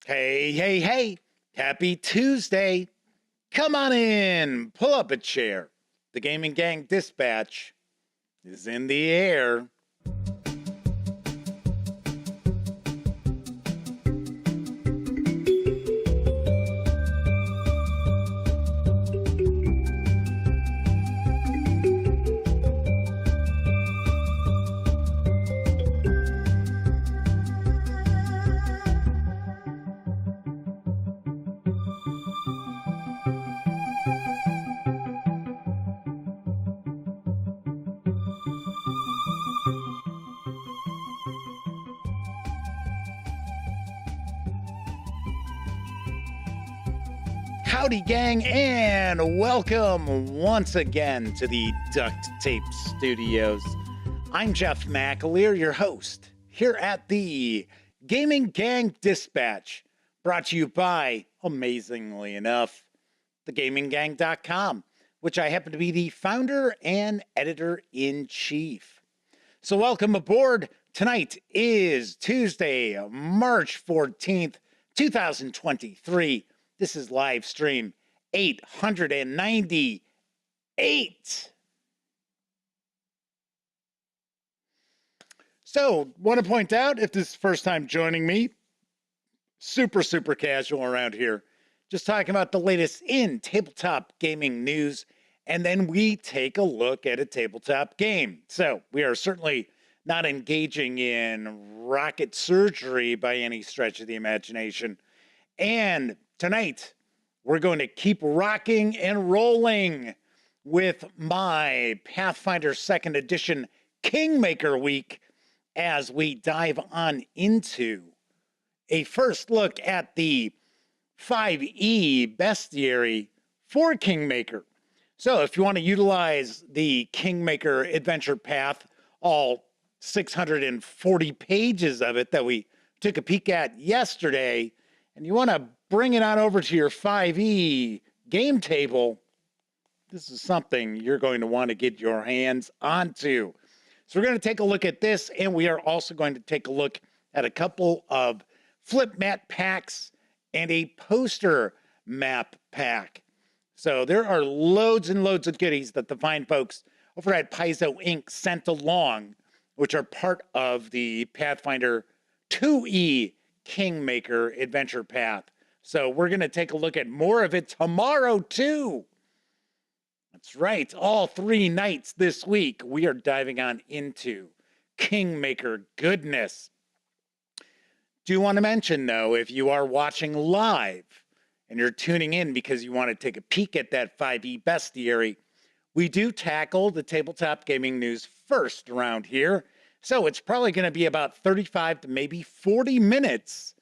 Hey, hey, hey, happy Tuesday. Come on in, pull up a chair. The Gaming Gang Dispatch is in the air. Howdy, gang, and welcome once again to the Duct Tape Studios. I'm Jeff McAleer, your host, here at the Gaming Gang Dispatch, brought to you by, amazingly enough, thegaminggang.com, which I happen to be the founder and editor-in-chief. So welcome aboard. Tonight is Tuesday, March 14th, 2023. This is live stream 898. So, want to point out, if this is the first time joining me, super casual around here. Just talking about the latest in tabletop gaming news, and then we take a look at a tabletop game. So, we are certainly not engaging in rocket surgery by any stretch of the imagination. And tonight, we're going to keep rocking and rolling with my Pathfinder 2nd Edition Kingmaker Week as we dive on into a first look at the 5e Bestiary for Kingmaker. So if you want to utilize the Kingmaker Adventure Path, all 640 pages of it that we took a peek at yesterday, and you want to bring it on over to your 5e game table, this is something you're going to want to get your hands onto. So we're going to take a look at this, and we are also going to take a look at a couple of Flip-Mat packs and a poster map pack. So there are loads and loads of goodies that the fine folks over at Paizo Inc. sent along, which are part of the Pathfinder 2e Kingmaker Adventure Path. So we're going to take a look at more of it tomorrow too. That's right. All 3 nights this week, we are diving on into Kingmaker goodness. Do want to mention though, if you are watching live and you're tuning in because you want to take a peek at that 5e Bestiary, we do tackle the tabletop gaming news first around here. So it's probably going to be about 35 to maybe 40 minutes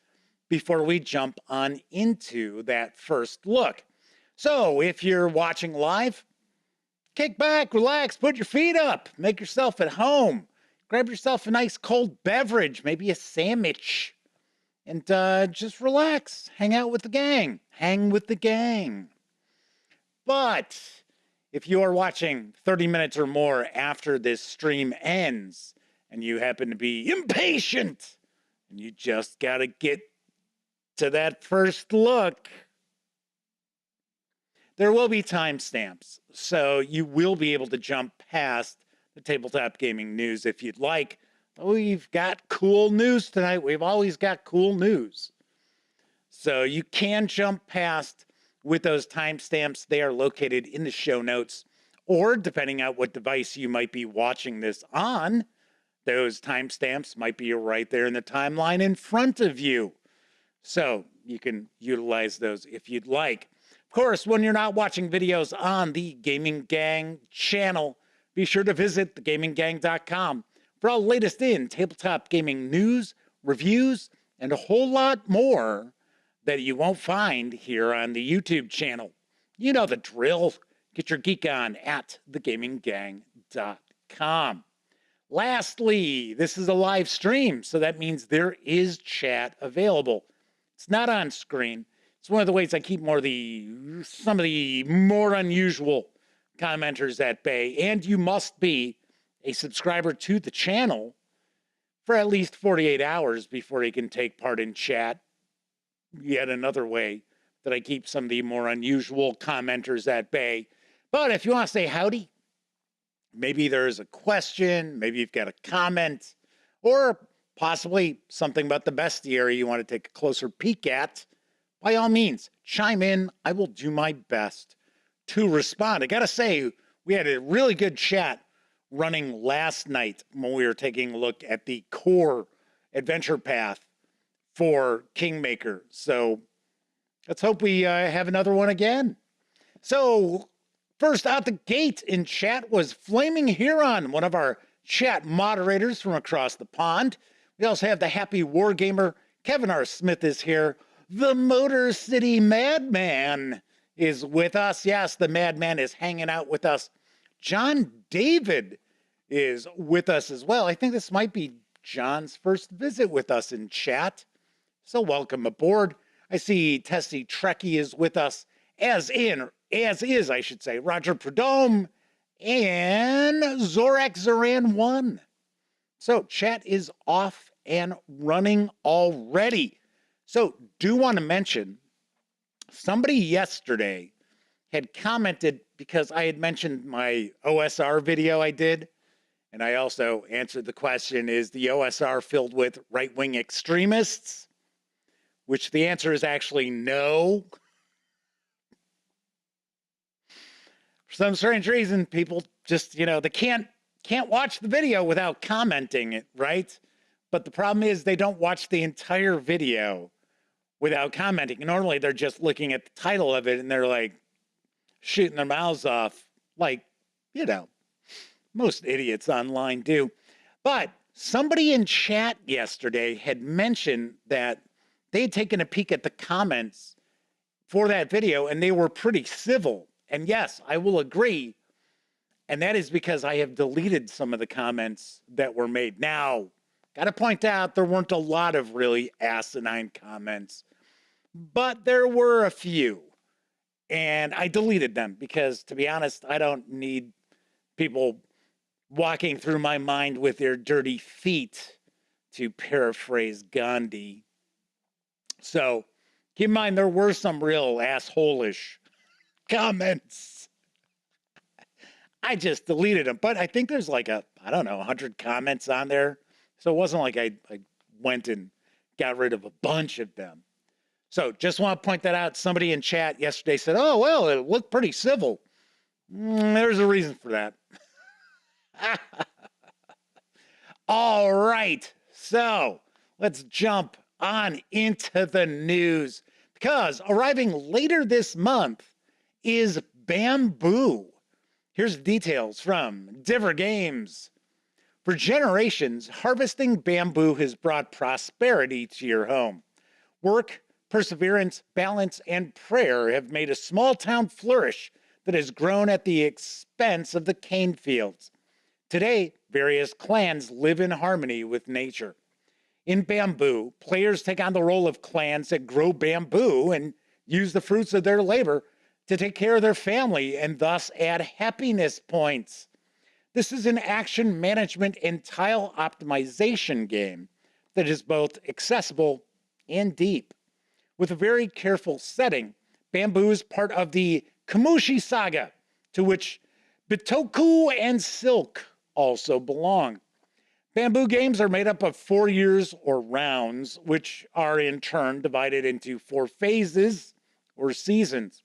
before we jump on into that first look. So if you're watching live, kick back, relax, put your feet up, make yourself at home, grab yourself a nice cold beverage, maybe a sandwich, and just relax, hang out with the gang, hang with the gang. But if you are watching 30 minutes or more after this stream ends, and you happen to be impatient, and you just got to get to that first look, there will be timestamps, so you will be able to jump past the tabletop gaming news if you'd like. We've got cool news tonight. We've always got cool news. So you can jump past with those timestamps. They are located in the show notes, or depending on what device you might be watching this on, those timestamps might be right there in the timeline in front of you. So you can utilize those if you'd like. Of course, when you're not watching videos on the Gaming Gang channel, be sure to visit thegaminggang.com for all the latest in tabletop gaming news, reviews, and a whole lot more that you won't find here on the YouTube channel. You know the drill. Get your geek on at thegaminggang.com. Lastly, this is a live stream, so that means there is chat available. It's not on screen. It's one of the ways I keep some of the more unusual commenters at bay. And you must be a subscriber to the channel for at least 48 hours before you can take part in chat. yet another way that I keep some of the more unusual commenters at bay. But if you want to say howdy, maybe there's a question, maybe you've got a comment, or possibly something about the bestiary you want to take a closer peek at, by all means, chime in. I will do my best to respond. I got to say, we had a really good chat running last night when we were taking a look at the core adventure path for Kingmaker. So let's hope we have another one again. So first out the gate in chat was Flaming Huron, one of our chat moderators from across the pond. We also have the Happy Wargamer. Kevin R. Smith is here. The Motor City Madman is with us. Yes, the Madman is hanging out with us. John David is with us as well. I think this might be John's first visit with us in chat. So welcome aboard. I see Tessie Trekkie is with us, as is, I should say, Roger Prudhomme and Zorak Zoran 1. So chat is off and running already. So do want to mention, somebody yesterday had commented because I had mentioned my OSR video I did, and I also answered the question, is the OSR filled with right-wing extremists? Which the answer is actually no. For some strange reason, people just, they can't watch the video without commenting it, right? But the problem is they don't watch the entire video without commenting. Normally they're just looking at the title of it and they're like shooting their mouths off like, most idiots online do. But somebody in chat yesterday had mentioned that they had taken a peek at the comments for that video and they were pretty civil. And yes, I will agree. And that is because I have deleted some of the comments that were made. Now, got to point out there weren't a lot of really asinine comments, but there were a few. And I deleted them because, to be honest, I don't need people walking through my mind with their dirty feet, to paraphrase Gandhi. So keep in mind, there were some real asshole-ish comments. I just deleted them, but I think there's like 100 comments on there. So it wasn't like I went and got rid of a bunch of them. So just want to point that out. Somebody in chat yesterday said, oh, well, it looked pretty civil. There's a reason for that. All right. So let's jump on into the news, because arriving later this month is Bamboo. Here's the details from Devir Games. For generations, harvesting bamboo has brought prosperity to your home. Work, perseverance, balance, and prayer have made a small town flourish that has grown at the expense of the cane fields. Today, various clans live in harmony with nature. In Bamboo, players take on the role of clans that grow bamboo and use the fruits of their labor to take care of their family and thus add happiness points. This is an action management and tile optimization game that is both accessible and deep. With a very careful setting, Bamboo is part of the Kamushi saga, to which Bitoku and Silk also belong. Bamboo games are made up of 4 years or rounds, which are in turn divided into 4 phases or seasons.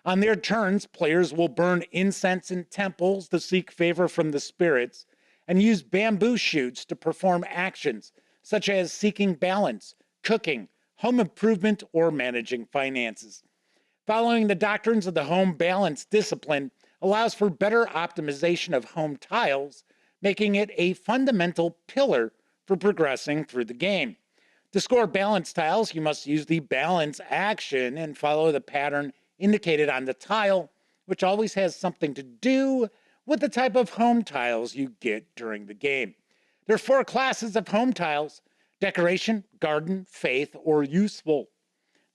On their turns, players will burn incense in temples to seek favor from the spirits and use bamboo shoots to perform actions such as seeking balance, cooking, home improvement, or managing finances. Following the doctrines of the home balance discipline allows for better optimization of home tiles, making it a fundamental pillar for progressing through the game. To score balance tiles, you must use the balance action and follow the pattern indicated on the tile, which always has something to do with the type of home tiles you get during the game. There are 4 classes of home tiles: decoration, garden, faith, or useful.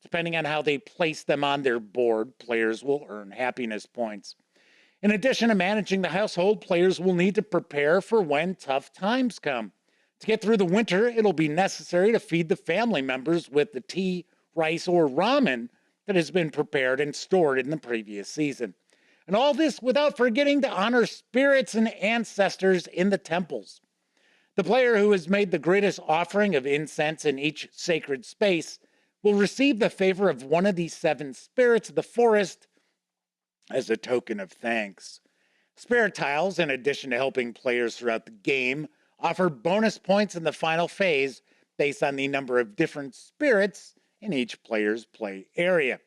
Depending on how they place them on their board, players will earn happiness points. In addition to managing the household, players will need to prepare for when tough times come. To get through the winter, it'll be necessary to feed the family members with the tea, rice, or ramen that has been prepared and stored in the previous season. And all this without forgetting to honor spirits and ancestors in the temples. The player who has made the greatest offering of incense in each sacred space will receive the favor of one of these 7 spirits of the forest as a token of thanks. Spirit tiles, in addition to helping players throughout the game, offer bonus points in the final phase based on the number of different spirits in each player's play area.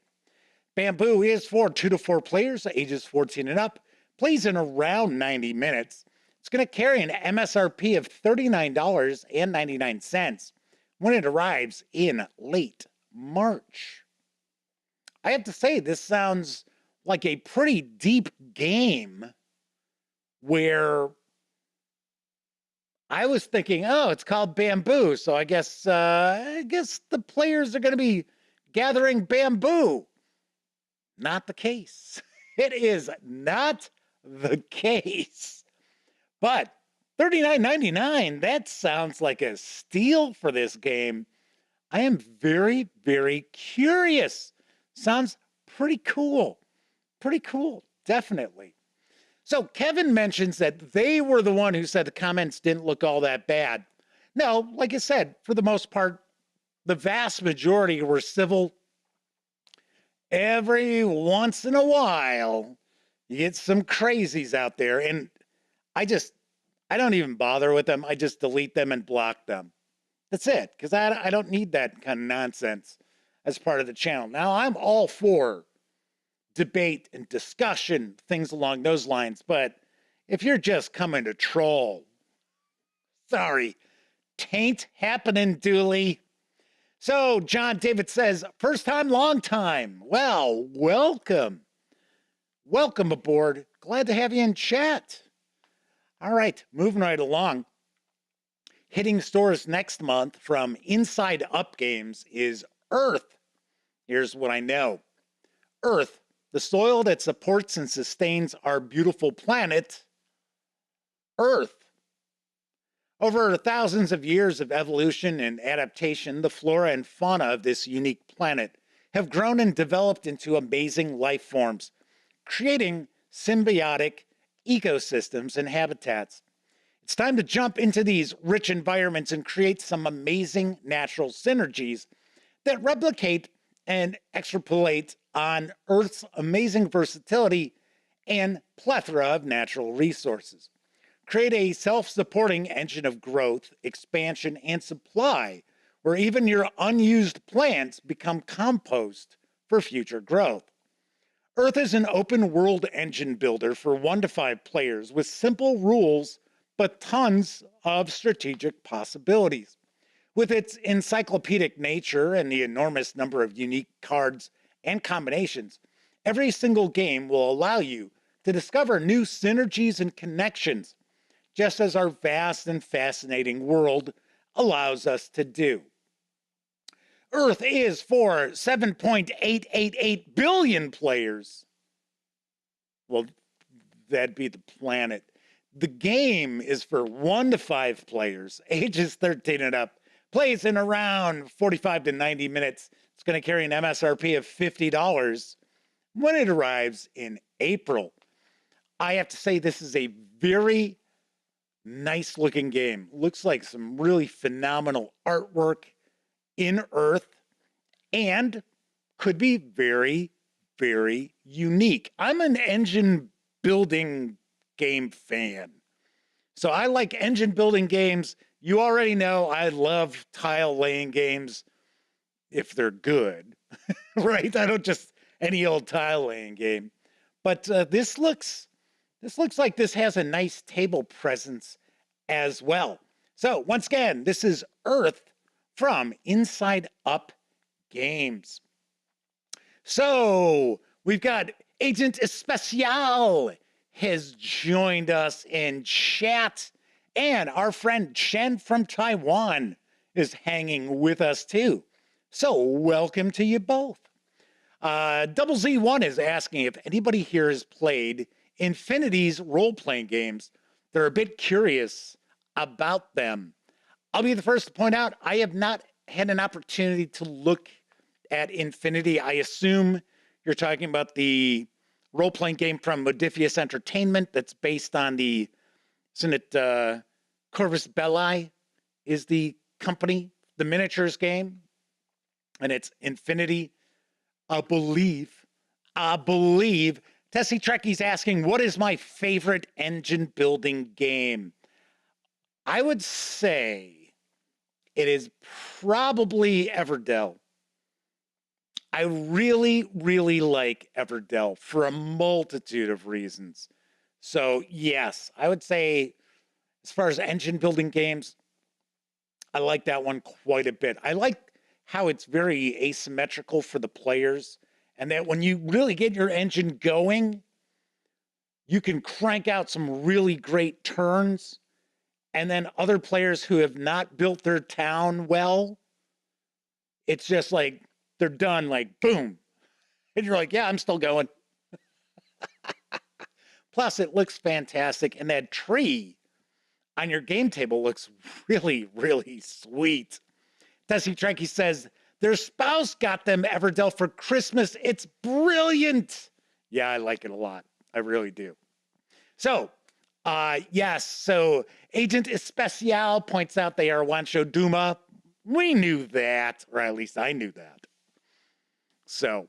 Bamboo is for 2 to 4 players, ages 14 and up, plays in around 90 minutes. It's going to carry an MSRP of $39.99 when it arrives in late March. I have to say, this sounds like a pretty deep game where I was thinking, oh, it's called Bamboo, so I guess the players are going to be gathering bamboo. Not the case. It is not the case. But $39.99, that sounds like a steal for this game. I am very, very curious. Sounds pretty cool. Pretty cool, definitely. So Kevin mentions that they were the one who said the comments didn't look all that bad. No, like I said, for the most part, the vast majority were civil. Every once in a while, you get some crazies out there, and I don't even bother with them. I just delete them and block them. That's it, because I don't need that kind of nonsense as part of the channel. Now, I'm all for debate and discussion, things along those lines, but if you're just coming to troll, sorry, tain't happening, Dooley. So John David says, first time, long time. Well, welcome. Welcome aboard. Glad to have you in chat. All right, moving right along. Hitting stores next month from Inside Up Games is Earth. Here's what I know. Earth, the soil that supports and sustains our beautiful planet. Earth. Over thousands of years of evolution and adaptation, the flora and fauna of this unique planet have grown and developed into amazing life forms, creating symbiotic ecosystems and habitats. It's time to jump into these rich environments and create some amazing natural synergies that replicate and extrapolate on Earth's amazing versatility and plethora of natural resources. Create a self-supporting engine of growth, expansion, and supply, where even your unused plants become compost for future growth. Earth is an open world engine builder for 1 to 5 players with simple rules, but tons of strategic possibilities. With its encyclopedic nature and the enormous number of unique cards and combinations, every single game will allow you to discover new synergies and connections, just as our vast and fascinating world allows us to do. Earth is for 7.888 billion players. Well, that'd be the planet. The game is for 1 to 5 players, ages 13 and up, plays in around 45 to 90 minutes. It's going to carry an MSRP of $50 when it arrives in April. I have to say, this is a very nice looking game. Looks like some really phenomenal artwork in Earth and could be very, very unique. I'm an engine building game fan. So I like engine building games. You already know I love tile laying games if they're good, right? I don't just any old tile laying game. But this looks like this has a nice table presence as well. So once again, this is Earth from Inside Up Games. So we've got Agent Especial has joined us in chat, and our friend Chen from Taiwan is hanging with us too. So welcome to you both. Double Z1 is asking if anybody here has played Infinity's role-playing games. They're a bit curious about them. I'll be the first to point out I have not had an opportunity to look at Infinity. I assume you're talking about the role-playing game from Modifius Entertainment that's based on the, isn't it Corvus Belli is the company, the miniatures game, and it's Infinity, I believe. Tessie Trekkie's asking, what is my favorite engine building game? I would say it is probably Everdell. I really, really like Everdell for a multitude of reasons. So yes, I would say as far as engine building games, I like that one quite a bit. I like how it's very asymmetrical for the players, and that when you really get your engine going, you can crank out some really great turns, and then other players who have not built their town well, it's just like they're done, like boom. And you're like, yeah, I'm still going. Plus, it looks fantastic, and that tree on your game table looks really, really sweet. Tessie Trekkie says, their spouse got them Everdell for Christmas. It's brilliant. Yeah, I like it a lot. I really do. So, yes, so Agent Especial points out they are Wancho Duma. We knew that, or at least I knew that. So,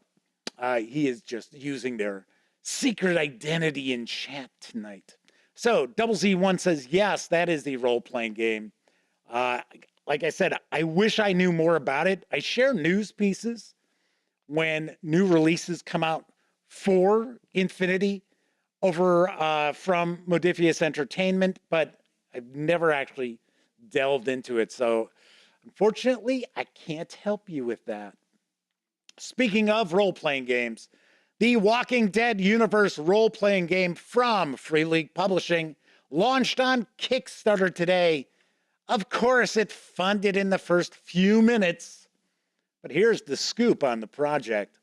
he is just using their secret identity in chat tonight. So, Double Z1 says, yes, that is the role-playing game. Like I said, I wish I knew more about it. I share news pieces when new releases come out for Infinity over from Modifius Entertainment, but I've never actually delved into it. So, unfortunately, I can't help you with that. Speaking of role-playing games, the Walking Dead universe role-playing game from Free League Publishing launched on Kickstarter today. Of course, it funded in the first few minutes, but here's the scoop on the project.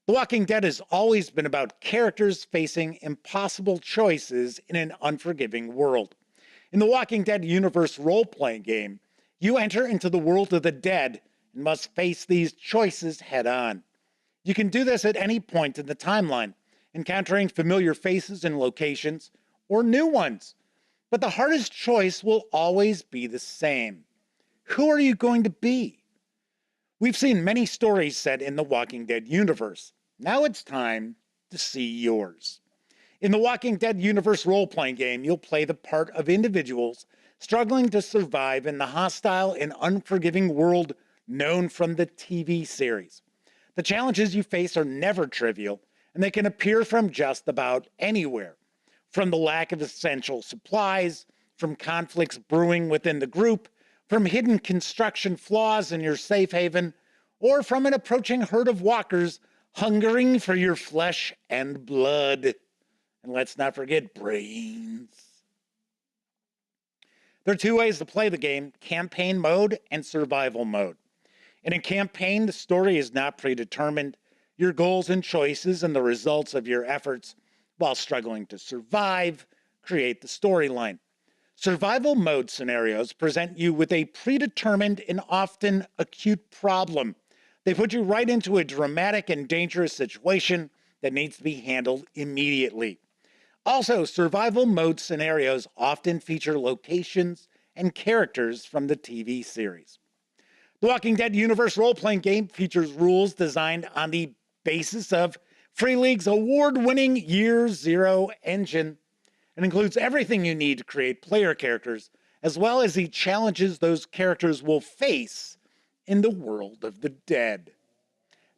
The Walking Dead has always been about characters facing impossible choices in an unforgiving world. In the Walking Dead universe role-playing game, you enter into the world of the dead and must face these choices head-on. You can do this at any point in the timeline, encountering familiar faces and locations, or new ones. But the hardest choice will always be the same. Who are you going to be? We've seen many stories set in the Walking Dead universe. Now it's time to see yours. In the Walking Dead universe role-playing game, you'll play the part of individuals struggling to survive in the hostile and unforgiving world known from the TV series. The challenges you face are never trivial, and they can appear from just about anywhere. From the lack of essential supplies, from conflicts brewing within the group, from hidden construction flaws in your safe haven, or from an approaching herd of walkers hungering for your flesh and blood. And let's not forget brains. There are two ways to play the game: campaign mode and survival mode. In a campaign, the story is not predetermined. Your goals and choices and the results of your efforts while struggling to survive create the storyline. Survival mode scenarios present you with a predetermined and often acute problem. They put you right into a dramatic and dangerous situation that needs to be handled immediately. Also, survival mode scenarios often feature locations and characters from the TV series. The Walking Dead universe role-playing game features rules designed on the basis of Free League's award-winning Year Zero engine. It includes everything you need to create player characters, as well as the challenges those characters will face in the world of the dead.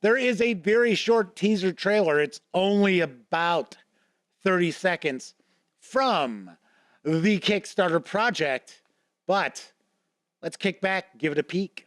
There is a very short teaser trailer. It's only about 30 seconds from the Kickstarter project, but let's kick back, give it a peek.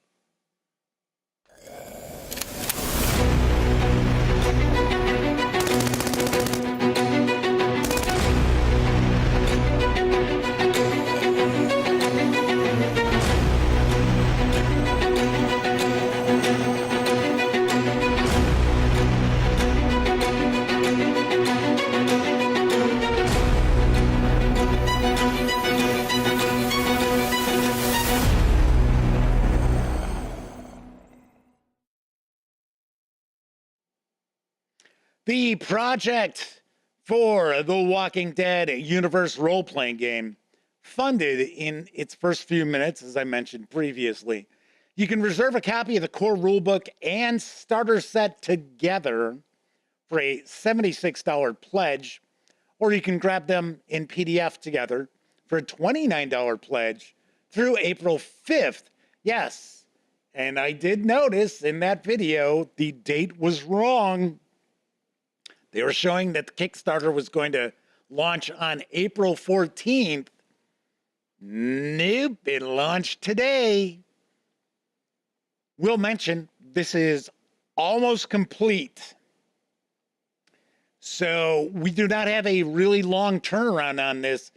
The project for the Walking Dead universe role-playing game funded in its first few minutes, as I mentioned previously. You can reserve a copy of the core rulebook and starter set together for a $76 pledge, or you can grab them in PDF together for a $29 pledge through April 5th. Yes, and I did notice in that video, the date was wrong. They were showing that the Kickstarter was going to launch on April 14th. Nope, it launched today. We'll mention this is almost complete. So we do not have a really long turnaround on this.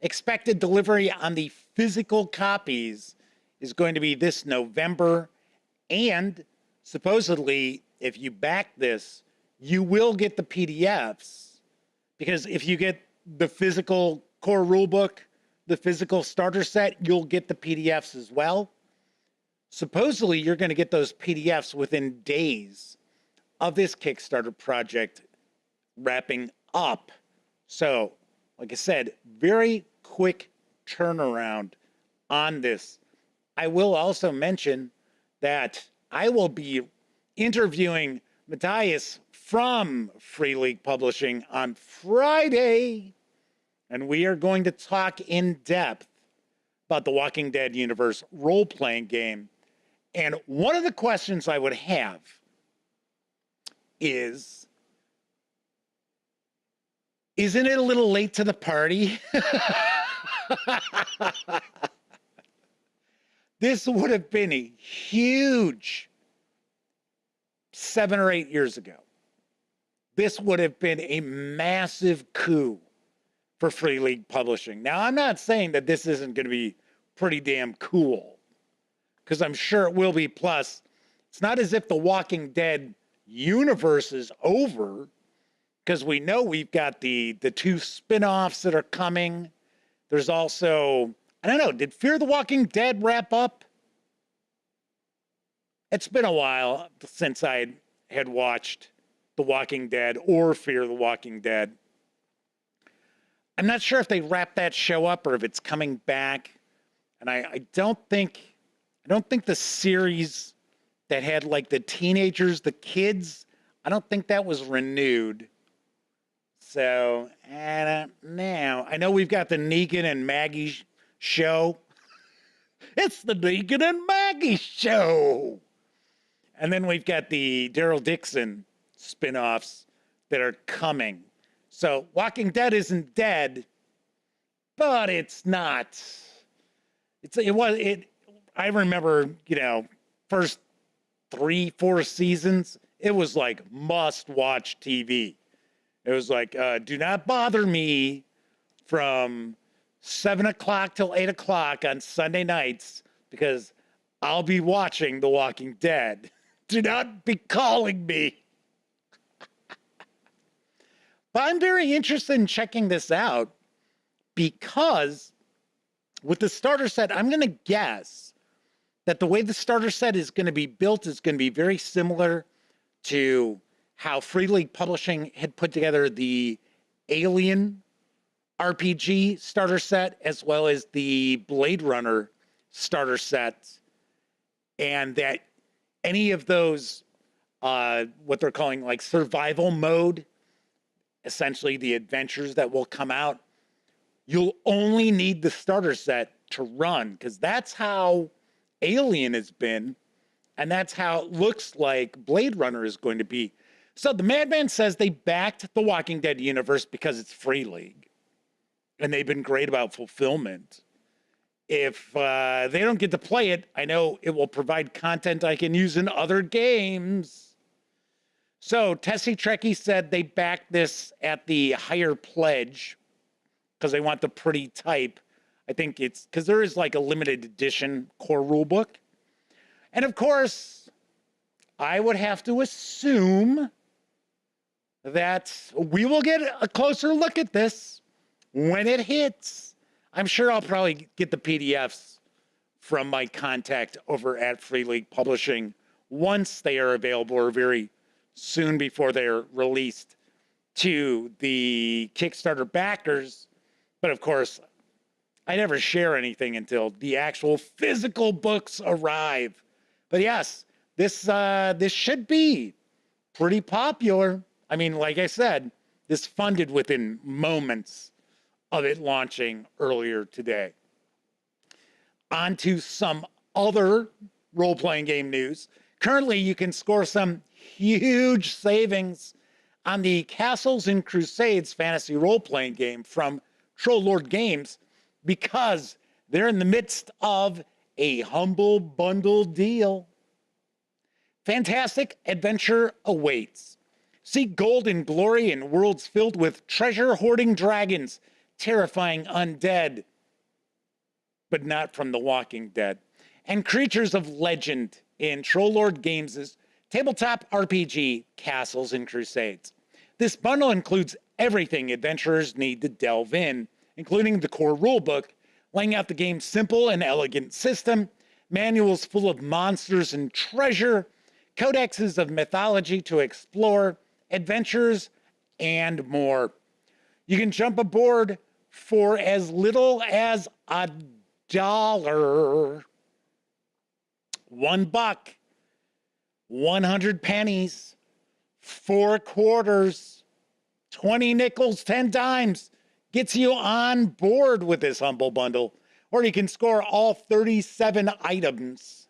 Expected delivery on the physical copies is going to be this November. And supposedly, if you back this, you will get the PDFs. Because if you get the physical core rulebook, the physical starter set, you'll get the PDFs as well. Supposedly, you're going to get those PDFs within days of this Kickstarter project wrapping up. So, like I said, very quick turnaround on this. I will also mention that I will be interviewing Matthias from Free League Publishing on Friday, and we are going to talk in depth about the Walking Dead universe role-playing game. And one of the questions I would have is, isn't it a little late to the party? This would have been a huge 7 or 8 years ago. This would have been a massive coup for Free League Publishing. Now, I'm not saying that this isn't going to be pretty damn cool, because I'm sure it will be. Plus, it's not as if the Walking Dead universe is over, because we know we've got the 2 spin-offs that are coming. There's also, I don't know, did Fear the Walking Dead wrap up? It's been a while since I had watched The Walking Dead or Fear the Walking Dead. I'm not sure if they wrapped that show up or if it's coming back. And I don't think the series that had like the teenagers, the kids, I don't think that was renewed. So, I don't know. I know we've got the Negan and Maggie show. It's the Negan and Maggie show. And then we've got the Daryl Dixon spin-offs that are coming. So Walking Dead isn't dead, but it's not. I remember, first 3-4 seasons, it was like must-watch TV. It was like, do not bother me from 7 o'clock till 8 o'clock on Sunday nights, because I'll be watching The Walking Dead. Do not be calling me. But I'm very interested in checking this out, because with the starter set, I'm going to guess that the way the starter set is going to be built is going to be very similar to how Free League Publishing had put together the Alien RPG starter set, as well as the Blade Runner starter set, and that any of those, what they're calling like survival mode, essentially the adventures that will come out, you'll only need the starter set to run, because that's how Alien has been, and that's how it looks like Blade Runner is going to be. So the Madman says they backed the Walking Dead universe because it's Free League, and they've been great about fulfillment. If they don't get to play it, I know it will provide content I can use in other games. So Tessie Trekkie said they backed this at the higher pledge because they want the pretty type. I think it's because there is like a limited edition core rulebook. And of course, I would have to assume that we will get a closer look at this when it hits. I'm sure I'll probably get the PDFs from my contact over at Free League Publishing once they are available, or very soon before they are released to the Kickstarter backers. But of course, I never share anything until the actual physical books arrive. But yes, this should be pretty popular. I mean, like I said, this funded within moments of it launching earlier today. On to some other role-playing game news. Currently, you can score some huge savings on the Castles and Crusades fantasy role-playing game from Troll Games because they're in the midst of a humble bundle deal. Fantastic adventure awaits. Seek gold and glory in worlds filled with treasure-hoarding dragons, terrifying undead, but not from the Walking Dead, and creatures of legend in Troll Games' tabletop RPG, Castles and Crusades. This bundle includes everything adventurers need to delve in, including the core rulebook, laying out the game's simple and elegant system, manuals full of monsters and treasure, codexes of mythology to explore, adventures, and more. You can jump aboard for as little as $1. $1, 100 pennies, 4 quarters, 20 nickels, 10 dimes gets you on board with this humble bundle. Or you can score all 37 items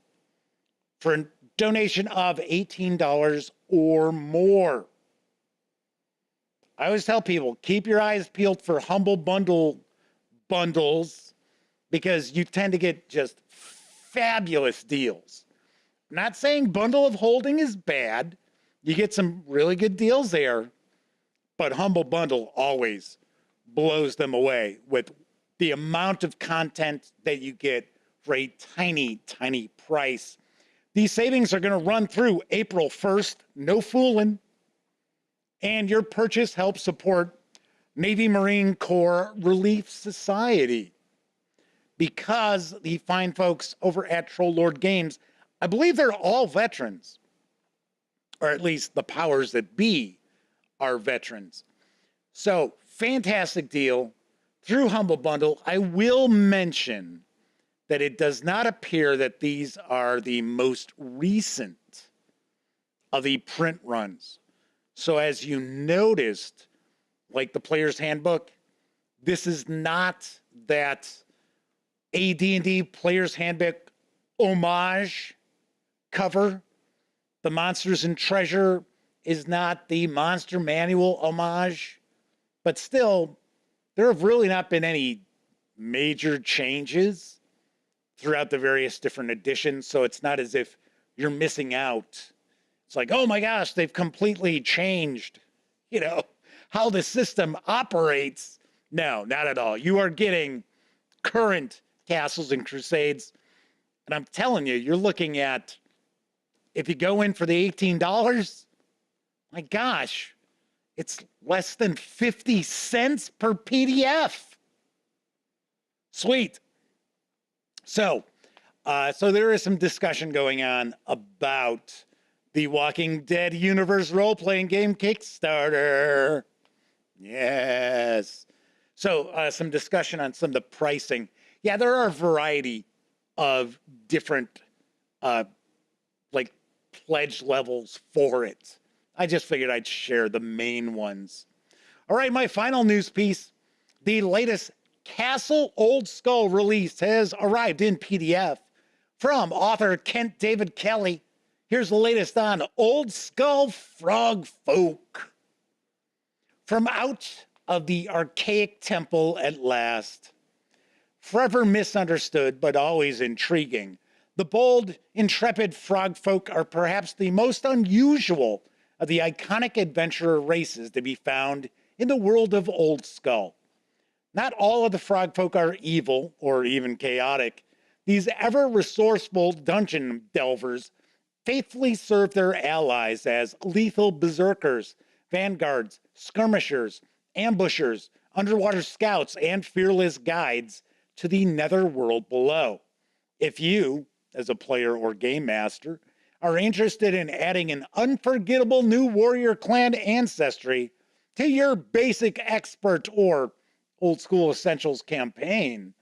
for a donation of $18 or more. I always tell people, keep your eyes peeled for humble bundles because you tend to get just fabulous deals. I'm not saying bundle of holding is bad. You get some really good deals there, but humble bundle always blows them away with the amount of content that you get for a tiny, tiny price. These savings are going to run through April 1st, no fooling. And your purchase helps support Navy Marine Corps Relief Society. Because the fine folks over at Troll Games, I believe they're all veterans, or at least the powers that be are veterans. So, fantastic deal through Humble Bundle. I will mention that it does not appear that these are the most recent of the print runs. So as you noticed, like the Player's Handbook, this is not that AD&D Player's Handbook homage cover. The Monsters and Treasure is not the Monster Manual homage, but still, there have really not been any major changes throughout the various different editions, so it's not as if you're missing out. It's like, oh my gosh, they've completely changed, how the system operates. No, not at all. You are getting current Castles and Crusades. And I'm telling you, you're looking at, if you go in for the $18, my gosh, it's less than 50 cents per PDF. Sweet. So there is some discussion going on about the Walking Dead universe role-playing game Kickstarter. Yes. So some discussion on some of the pricing. Yeah, there are a variety of different pledge levels for it. I just figured I'd share the main ones. All right, my final news piece. The latest Castle Oldskull release has arrived in PDF from author Kent David Kelly. Here's the latest on Oldskull Frog Folk. From out of the archaic temple at last, forever misunderstood but always intriguing, the bold, intrepid frog folk are perhaps the most unusual of the iconic adventurer races to be found in the world of Oldskull. Not all of the frog folk are evil or even chaotic. These ever-resourceful dungeon delvers faithfully serve their allies as lethal berserkers, vanguards, skirmishers, ambushers, underwater scouts, and fearless guides to the netherworld below. If you, as a player or game master, are interested in adding an unforgettable new warrior clan ancestry to your basic expert or old school essentials campaign,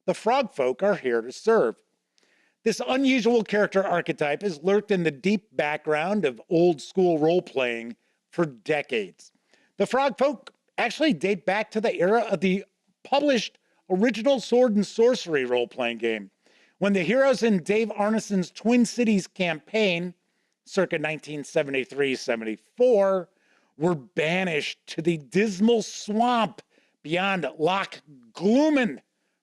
the Frog Folk are here to serve. This unusual character archetype has lurked in the deep background of old school role playing for decades. The Frog Folk actually date back to the era of the published original sword and sorcery role playing game, when the heroes in Dave Arneson's Twin Cities campaign, circa 1973-74, were banished to the dismal swamp beyond Loch Gloomin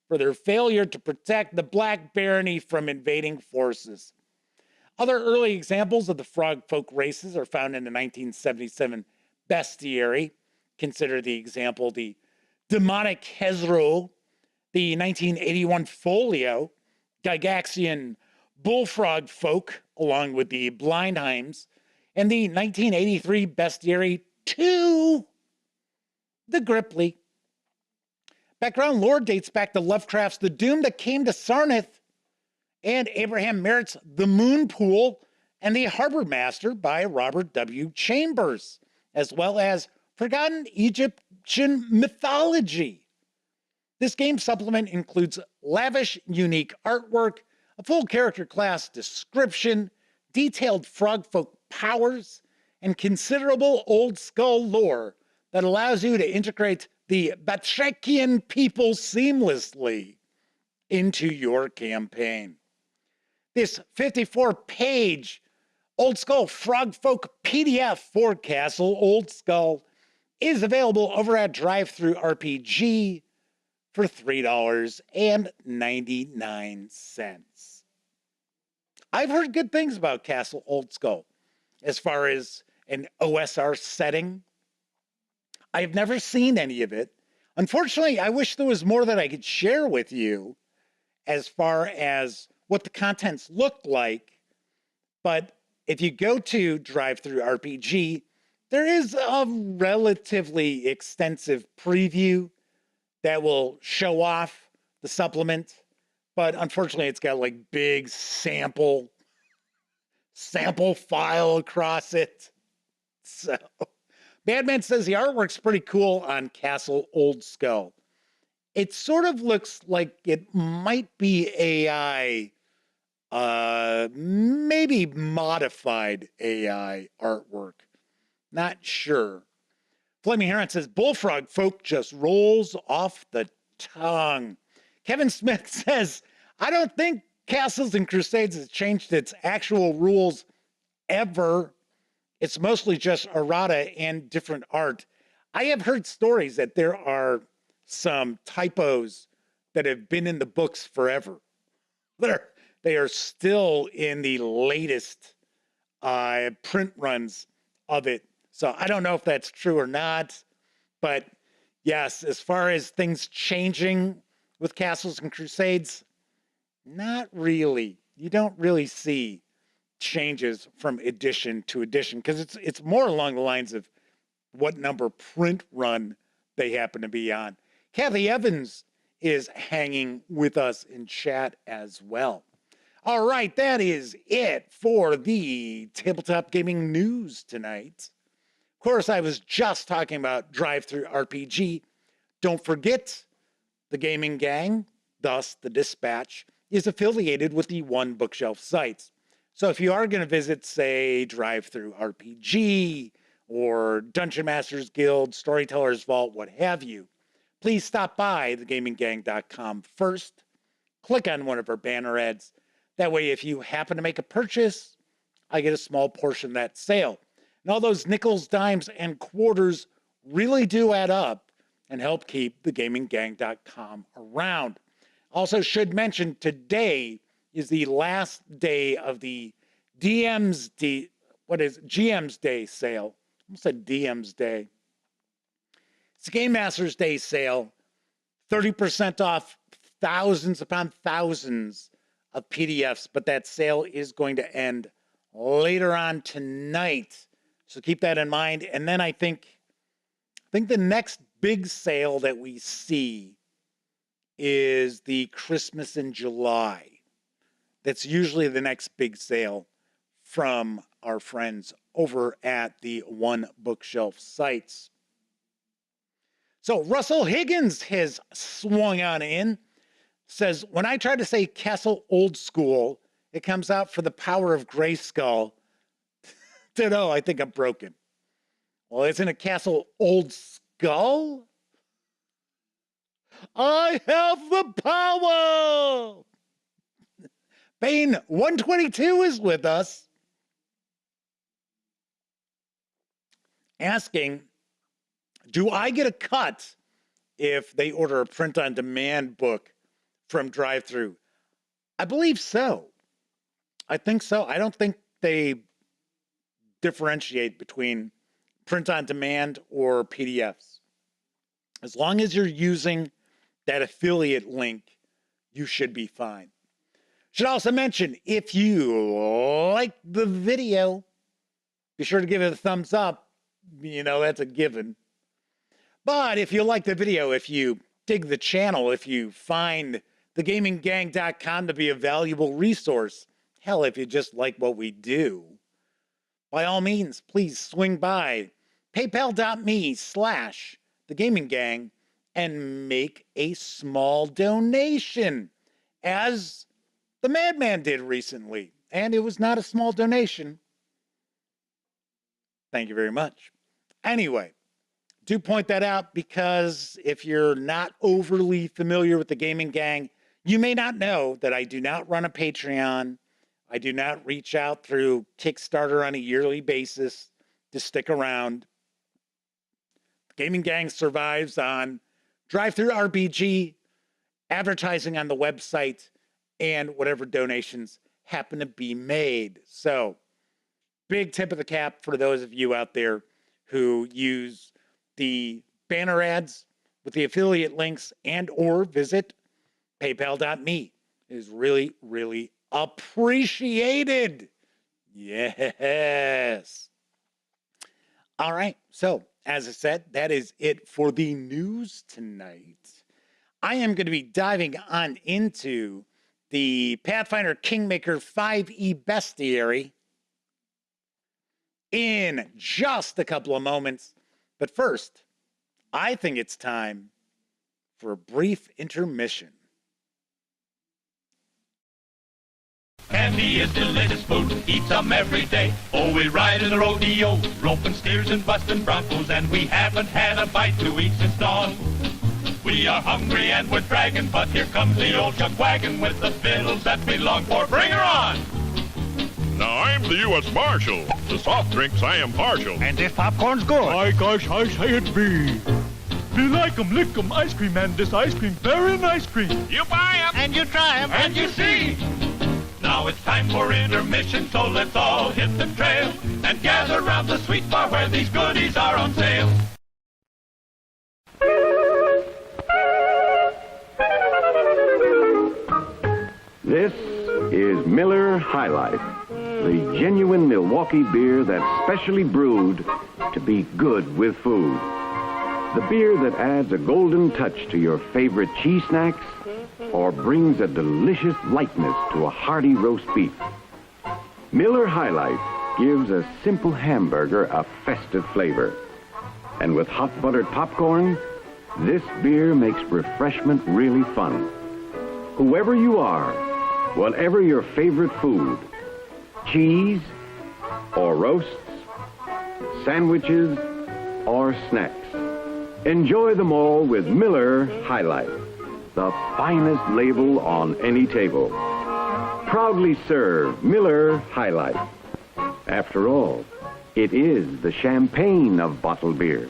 for their failure to protect the Black Barony from invading forces. Other early examples of the Frog Folk races are found in the 1977 Bestiary. Consider the example the Demonic Hezro, the 1981 Folio, Gygaxian Bullfrog Folk, along with the Blindheims, and the 1983 Bestiary 2, the Gripply. Background lore dates back to Lovecraft's The Doom That Came to Sarnath and Abraham Merritt's The Moon Pool and The Harbor Master by Robert W. Chambers, as well as Forgotten Egyptian Mythology. This game supplement includes lavish, unique artwork, a full character class description, detailed frogfolk powers, and considerable Oldskull lore that allows you to integrate the Batrachian people seamlessly into your campaign. This 54-page Oldskull Frogfolk PDF for Castle Oldskull is available over at Drive-Thru RPG for $3.99. I've heard good things about Castle Oldskull as far as an OSR setting. I've never seen any of it. Unfortunately, I wish there was more that I could share with you as far as what the contents look like. But if you go to Drive-Thru RPG, there is a relatively extensive preview that will show off the supplement. But unfortunately, it's got like big sample file across it. So Badman says the artwork's pretty cool on Castle Oldskull. It sort of looks like it might be AI, maybe modified AI artwork. Not sure. Flaming Heron says Bullfrog Folk just rolls off the tongue. Kevin Smith says, I don't think Castles and Crusades has changed its actual rules ever. It's mostly just errata and different art. I have heard stories that there are some typos that have been in the books forever. They are still in the latest print runs of it. So I don't know if that's true or not. But yes, as far as things changing with Castles and Crusades, not really. You don't really see changes from edition to edition because it's more along the lines of what number print run they happen to be on. Kathy Evans is hanging with us in chat as well. All right, that is it for the tabletop gaming news tonight. Of course, I was just talking about Drive-Thru RPG. Don't forget, the Gaming Gang, thus the Dispatch, is affiliated with the One Bookshelf sites. So if you are going to visit, say, Drive-Thru RPG or Dungeon Masters Guild, Storytellers Vault, what have you, please stop by thegaminggang.com first. Click on one of our banner ads. That way, if you happen to make a purchase, I get a small portion of that sale. And all those nickels, dimes, and quarters really do add up and help keep thegaminggang.com around. Also should mention today is the last day of the GM's Day sale. I almost said DM's Day. It's a Game Masters Day sale. 30% off thousands upon thousands of PDFs, but that sale is going to end later on tonight. So keep that in mind. And then I think the next big sale that we see is the Christmas in July. That's usually the next big sale from our friends over at the One Bookshelf sites. So Russell Higgins has swung on in. Says, when I try to say Castle Oldskull, it comes out for the power of Grayskull. Don't know, I think I'm broken. Well, isn't a Castle Oldskull? I have the power! Bane 122 is with us. Asking, do I get a cut if they order a print-on-demand book from drive-thru? I believe so. I think so. I don't think they differentiate between print-on-demand or PDFs. As long as you're using that affiliate link, you should be fine. Should also mention, if you like the video, be sure to give it a thumbs up. You know, that's a given. But if you like the video, if you dig the channel, if you find thegaminggang.com to be a valuable resource, hell, if you just like what we do, by all means, please swing by paypal.me/thegaminggang and make a small donation, as the Madman did recently. And it was not a small donation. Thank you very much. Anyway, do point that out, because if you're not overly familiar with the Gaming Gang, you may not know that I do not run a Patreon. I do not reach out through Kickstarter on a yearly basis to stick around. The Gaming Gang survives on Drive-Thru RPG, advertising on the website, and whatever donations happen to be made. So, big tip of the cap for those of you out there who use the banner ads with the affiliate links and or visit paypal.me. It is really, really appreciated. Yes. All right. So, as I said, that is it for the news tonight. I am going to be diving on into the Pathfinder Kingmaker 5e Bestiary in just a couple of moments. But first, I think it's time for a brief intermission. Candy is delicious food, eat some every day. Oh, we ride in the rodeo, roping steers and busting broncos, and we haven't had a bite to eat since dawn. We are hungry and we're dragging, but here comes the old chuck wagon with the fiddles that we long for. Bring her on! Now I'm the U.S. Marshal. To soft drinks I am partial. And this popcorn's good. My gosh, I say it be. We like 'em, lick 'em, ice cream, and this ice cream, very nice cream. You buy 'em. And you try 'em. And you see! Now it's time for intermission, so let's all hit the trail and gather round the sweet bar where these goodies are on sale. This is Miller High Life, the genuine Milwaukee beer that's specially brewed to be good with food. The beer that adds a golden touch to your favorite cheese snacks or brings a delicious lightness to a hearty roast beef. Miller High Life gives a simple hamburger a festive flavor. And with hot buttered popcorn, this beer makes refreshment really fun. Whoever you are, whatever your favorite food, cheese or roasts, sandwiches or snacks, enjoy them all with Miller High Life, the finest label on any table. Proudly serve Miller High Life. After all, it is the champagne of bottled beer.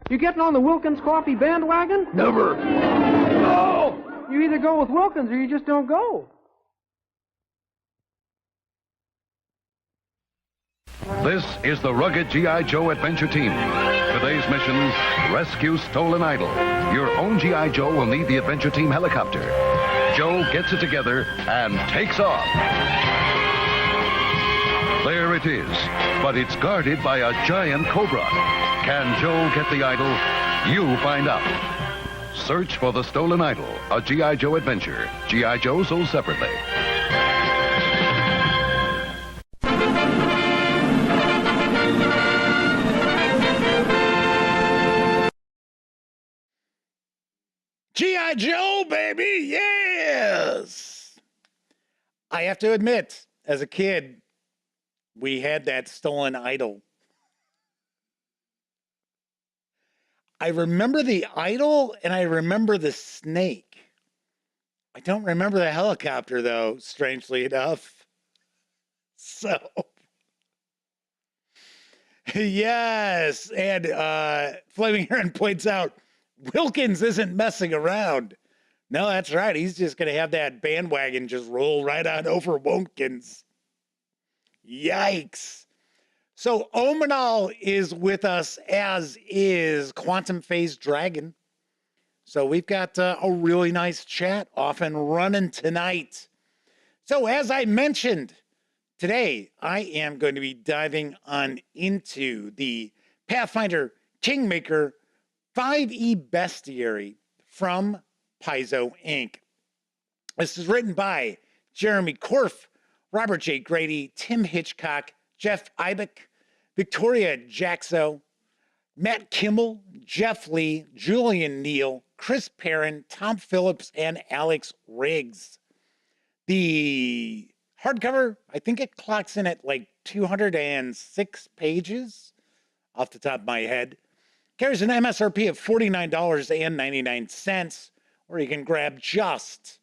You getting on the Wilkins coffee bandwagon? Never. No! You either go with Wilkins or you just don't go. This is the rugged G.I. Joe adventure team. Today's mission, rescue stolen idol. Your own G.I. Joe will need the adventure team helicopter. Joe gets it together and takes off. There it is, but it's guarded by a giant cobra. Can Joe get the idol? You find out. Search for the stolen idol, a G.I. Joe adventure. G.I. Joe sold separately. baby, yes! I have to admit, as a kid, we had that stolen idol. I remember the idol and I remember the snake. I don't remember the helicopter, though, strangely enough. So, yes. And Flaming Heron points out, Wilkins isn't messing around. No, that's right. He's just going to have that bandwagon just roll right on over Wilkins. Yikes. So, Omanal is with us, as is Quantum Phase Dragon. So we've got a really nice chat off and running tonight. So as I mentioned, today I am going to be diving on into the Pathfinder Kingmaker 5e Bestiary from Paizo Inc. This is written by Jeremy Korf, Robert J. Grady, Tim Hitchcock, Jeff Ibeck, Victoria Jaxo, Matt Kimmel, Jeff Lee, Julian Neal, Chris Perrin, Tom Phillips, and Alex Riggs. The hardcover, I think it clocks in at like 206 pages off the top of my head. Carries an MSRP of $49.99, or you can grab just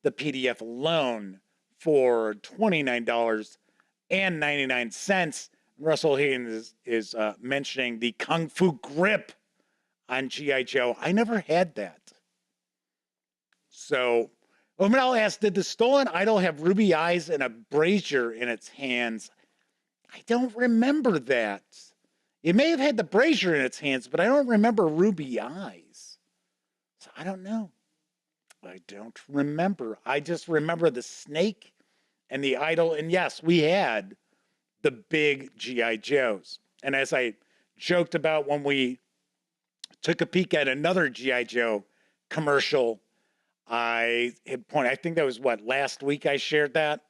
the PDF alone for $29.99. Russell Higgins is mentioning the Kung Fu grip on G.I. Joe. I never had that. So, Omanal asked, did the stolen idol have ruby eyes and a brazier in its hands? I don't remember that. It may have had the brazier in its hands, but I don't remember ruby eyes. So I don't know. I don't remember. I just remember the snake and the idol. And yes, we had the big G.I. Joes. And as I joked about when we took a peek at another G.I. Joe commercial, I think that was last week I shared that.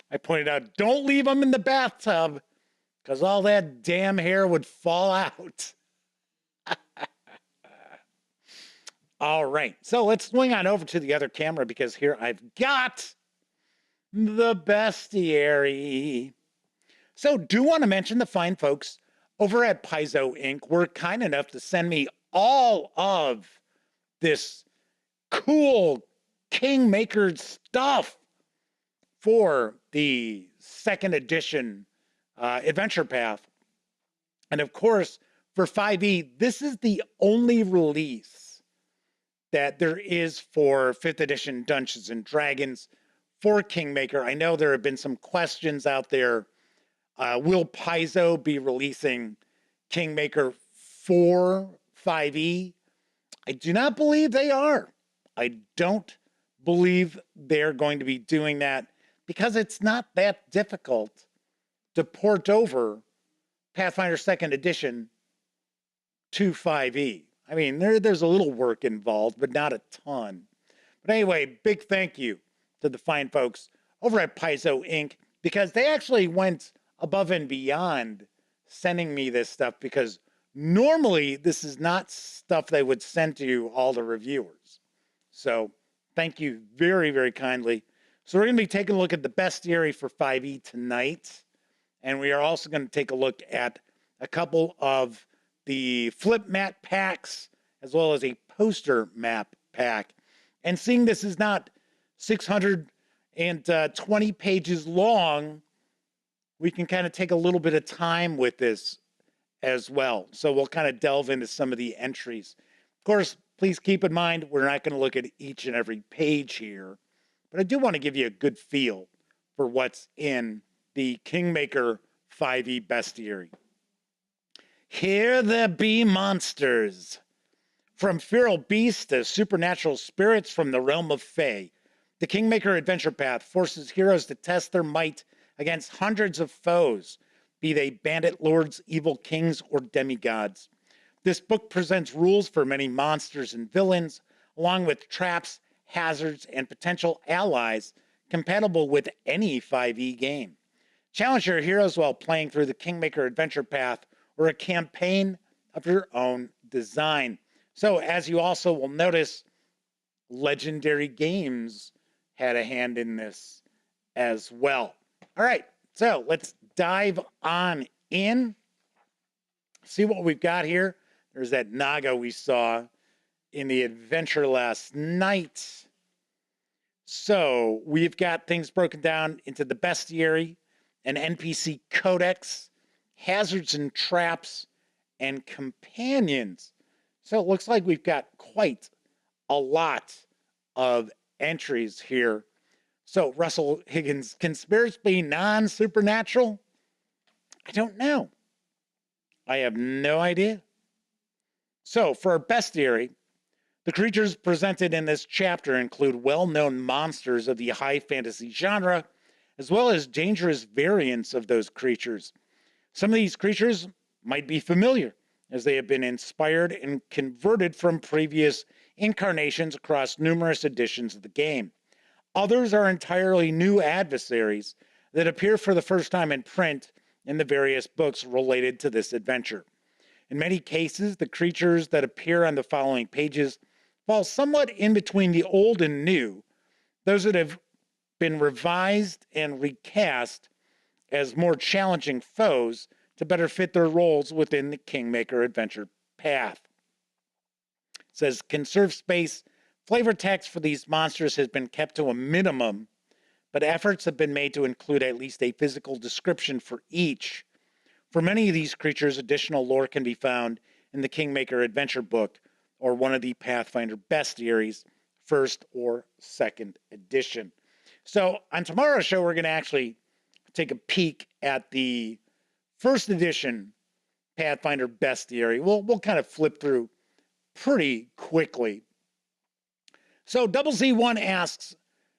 I pointed out, don't leave them in the bathtub because all that damn hair would fall out. All right, so let's swing on over to the other camera because here I've got the bestiary. So do want to mention the fine folks over at Paizo Inc. were kind enough to send me all of this cool Kingmaker stuff for the second edition Adventure Path. And of course, for 5e, this is the only release that there is for 5th edition Dungeons and Dragons for Kingmaker. I know there have been some questions out there. Will Paizo be releasing Kingmaker for 5e? I do not believe they are. I don't believe they're going to be doing that because it's not that difficult to port over Pathfinder 2nd Edition to 5e. I mean, there's a little work involved, but not a ton. But anyway, big thank you to the fine folks over at Paizo Inc. because they actually went above and beyond sending me this stuff, because normally this is not stuff they would send to all the reviewers. So thank you very, very kindly. So we're going to be taking a look at the bestiary for 5e tonight. And we are also going to take a look at a couple of the flip mat packs, as well as a poster map pack. And seeing this is not 620 pages long, we can kind of take a little bit of time with this as well. So we'll kind of delve into some of the entries. Of course, please keep in mind, we're not going to look at each and every page here, but I do want to give you a good feel for what's in the Kingmaker 5e Bestiary. Here there be monsters. From feral beasts to supernatural spirits from the realm of Fae, the Kingmaker Adventure Path forces heroes to test their might against hundreds of foes, be they bandit lords, evil kings, or demigods. This book presents rules for many monsters and villains, along with traps, hazards, and potential allies compatible with any 5e game. Challenge your heroes while playing through the Kingmaker Adventure Path or a campaign of your own design. So, as you also will notice, Legendary Games had a hand in this as well. All right, so let's dive on in, see what we've got here. There's that Naga we saw in the adventure last night. So we've got things broken down into the Bestiary, an NPC Codex, hazards and traps, and companions. So it looks like we've got quite a lot of entries here. So Russell Higgins, conspiracy non-supernatural? I don't know. I have no idea. So for our Bestiary, the creatures presented in this chapter include well-known monsters of the high fantasy genre, as well as dangerous variants of those creatures. Some of these creatures might be familiar, as they have been inspired and converted from previous incarnations across numerous editions of the game. Others are entirely new adversaries that appear for the first time in print in the various books related to this adventure. In many cases, the creatures that appear on the following pages fall somewhat in between the old and new, those that have been revised and recast as more challenging foes to better fit their roles within the Kingmaker adventure path. It says, conserve space. Flavor text for these monsters has been kept to a minimum, but efforts have been made to include at least a physical description for each. For many of these creatures, additional lore can be found in the Kingmaker adventure book or one of the Pathfinder Bestiaries, first or second edition. So on tomorrow's show, we're going to actually take a peek at the first edition Pathfinder Bestiary. We'll kind of flip through pretty quickly. So Double Z1 asks,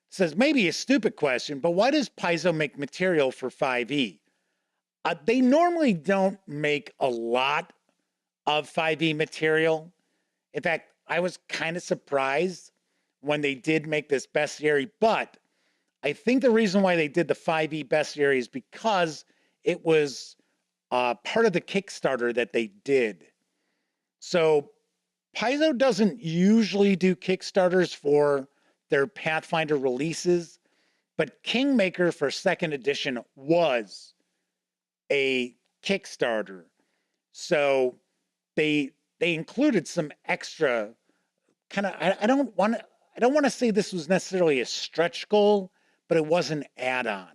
says, maybe a stupid question, but why does Paizo make material for 5e? They normally don't make a lot of 5e material. In fact, I was kind of surprised when they did make this bestiary, but I think the reason why they did the 5e bestiary is because it was part of the Kickstarter that they did. So Paizo doesn't usually do Kickstarters for their Pathfinder releases, but Kingmaker for second edition was a Kickstarter. So they included some extra kind of, I don't want to say this was necessarily a stretch goal, but it was an add-on.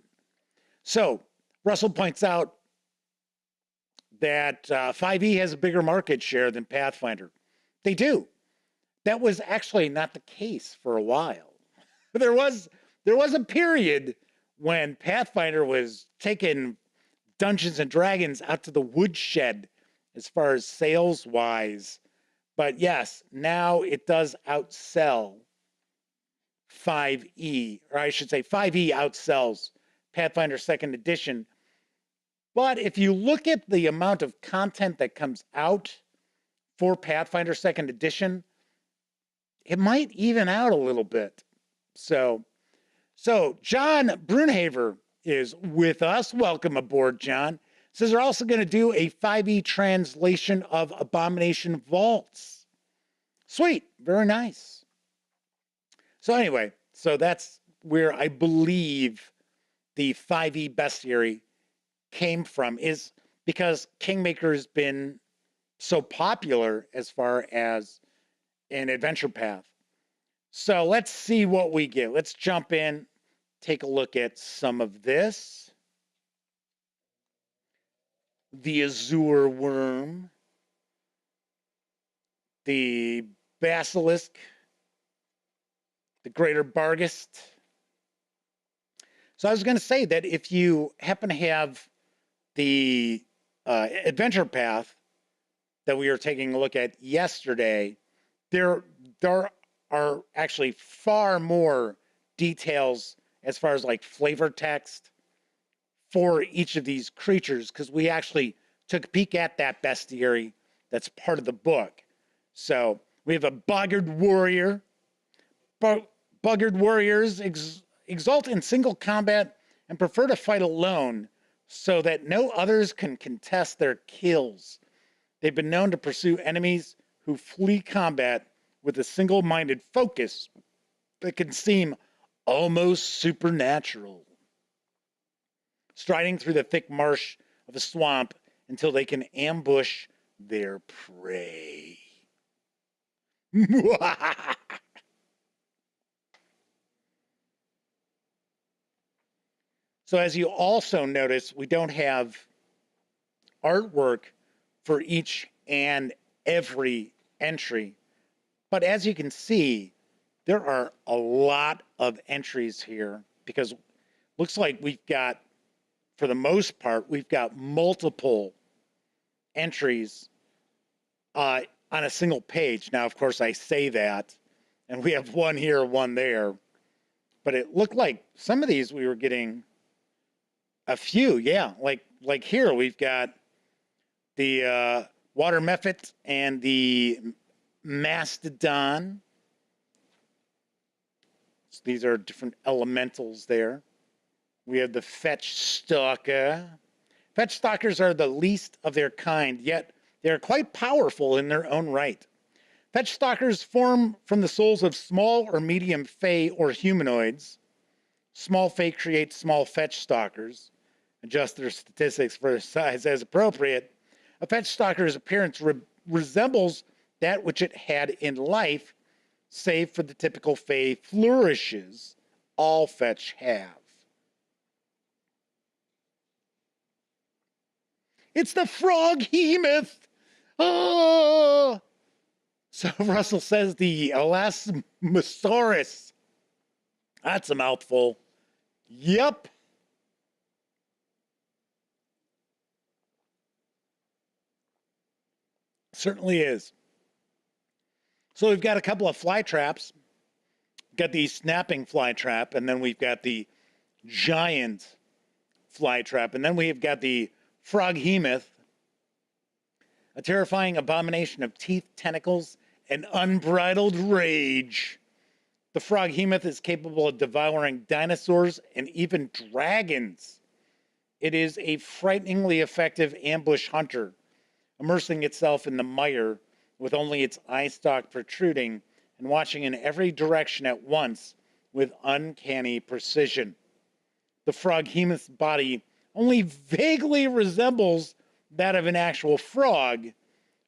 So Russell points out that 5e has a bigger market share than Pathfinder. They do. That was actually not the case for a while. There was a period when Pathfinder was taking Dungeons and Dragons out to the woodshed as far as sales wise. But yes, now it does outsell 5e, or I should say 5e outsells Pathfinder second edition. But if you look at the amount of content that comes out for Pathfinder second edition, it might even out a little bit. So John Brunhaver is with us. Welcome aboard, John. Says they're also going to do a 5e translation of Abomination Vaults. Sweet. Very nice. So anyway, so that's where I believe the 5e bestiary came from, is because Kingmaker has been so popular as far as an adventure path. So let's see what we get. Let's jump in, take a look at some of this. The Azure Worm, the Basilisk, the Greater Barghest. So I was going to say that if you happen to have the adventure path that we were taking a look at yesterday, there are actually far more details as far as like flavor text for each of these creatures, because we actually took a peek at that bestiary that's part of the book. So we have a Boggard Warrior. Boggard Warriors exult in single combat and prefer to fight alone so that no others can contest their kills. They've been known to pursue enemies who flee combat with a single-minded focus that can seem almost supernatural, striding through the thick marsh of a swamp until they can ambush their prey. So as you also notice, we don't have artwork for each and every entry. But as you can see, there are a lot of entries here because looks like we've got, for the most part, we've got multiple entries on a single page. Now, of course, I say that, and we have one here, one there. But it looked like some of these we were getting a few, yeah. Like here, we've got the water mephit and the mastodon. So these are different elementals there. We have the fetch stalker. Fetch stalkers are the least of their kind, yet they are quite powerful in their own right. Fetch stalkers form from the souls of small or medium fae or humanoids. Small fae create small fetch stalkers. Adjust their statistics for their size as appropriate. A fetch stalker's appearance resembles that which it had in life, save for the typical fae flourishes all fetch have. It's the froghemoth! Oh! So Russell says the Elasmosaurus. That's a mouthful. Yep. Certainly is. So we've got a couple of fly traps. Got the snapping fly trap, and then we've got the giant fly trap, and then we've got the froghemoth, a terrifying abomination of teeth, tentacles, and unbridled rage. The froghemoth is capable of devouring dinosaurs and even dragons. It is a frighteningly effective ambush hunter, immersing itself in the mire with only its eye stalk protruding and watching in every direction at once with uncanny precision. The froghemoth's body only vaguely resembles that of an actual frog,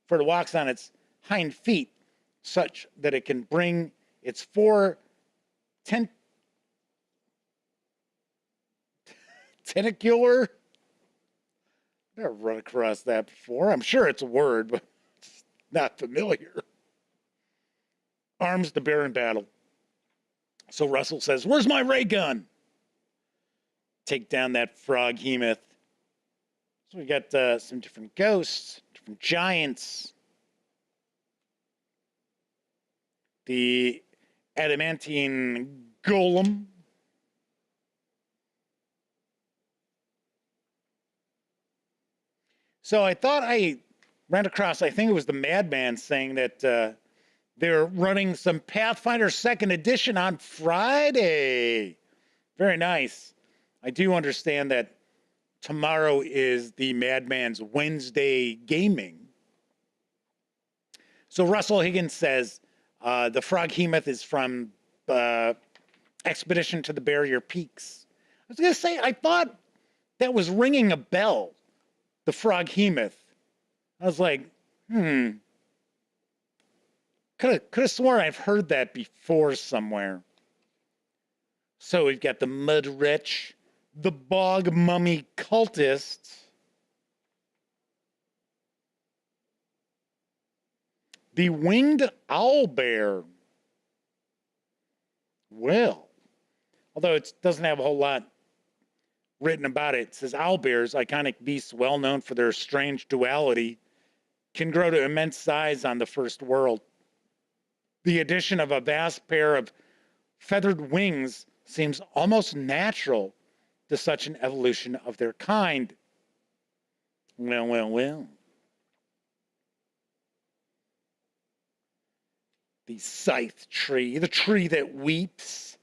for it walks on its hind feet such that it can bring its four tentacular. I've never run across that before. I'm sure it's a word, but it's not familiar. Arms to bear in battle. So Russell says, "Where's my ray gun?" Take down that froghemoth. So we got some different ghosts, different giants. The adamantine golem. So I thought I ran across, I think it was the Madman saying that they're running some Pathfinder 2nd edition on Friday. Very nice. I do understand that tomorrow is the Madman's Wednesday gaming. So Russell Higgins says the froghemoth is from Expedition to the Barrier Peaks. I was going to say, I thought that was ringing a bell, the froghemoth. I was like, could have sworn I've heard that before somewhere. So we've got the Mud Wretch, the Bog Mummy Cultist, the Winged Owlbear. Well, although it doesn't have a whole lot written about it, it says owlbears, iconic beasts well known for their strange duality, can grow to immense size on the first world. The addition of a vast pair of feathered wings seems almost natural to such an evolution of their kind. Well. The scythe tree, the tree that weeps.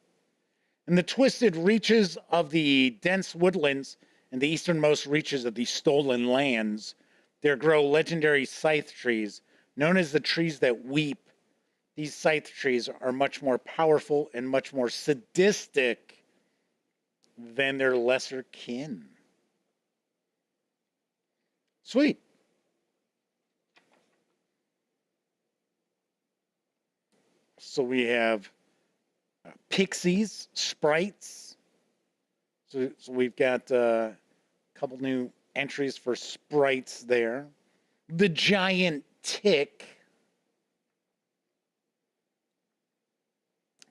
In the twisted reaches of the dense woodlands and the easternmost reaches of the stolen lands, there grow legendary scythe trees, known as the trees that weep. these scythe trees are much more powerful and much more sadistic than their lesser kin. Sweet. So we have pixies, sprites. So we've got a couple new entries for sprites there. The giant tick.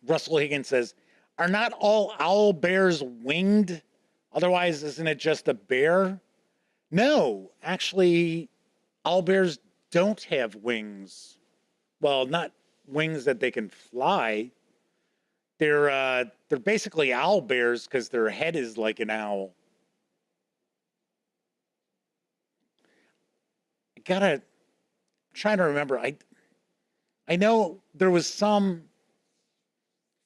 Russell Higgins says, are not all owl bears winged? Otherwise, isn't it just a bear? No, actually, owl bears don't have wings. Well, not wings that they can fly. They're basically owl bears because their head is like an owl. I'm trying to remember. I know there was some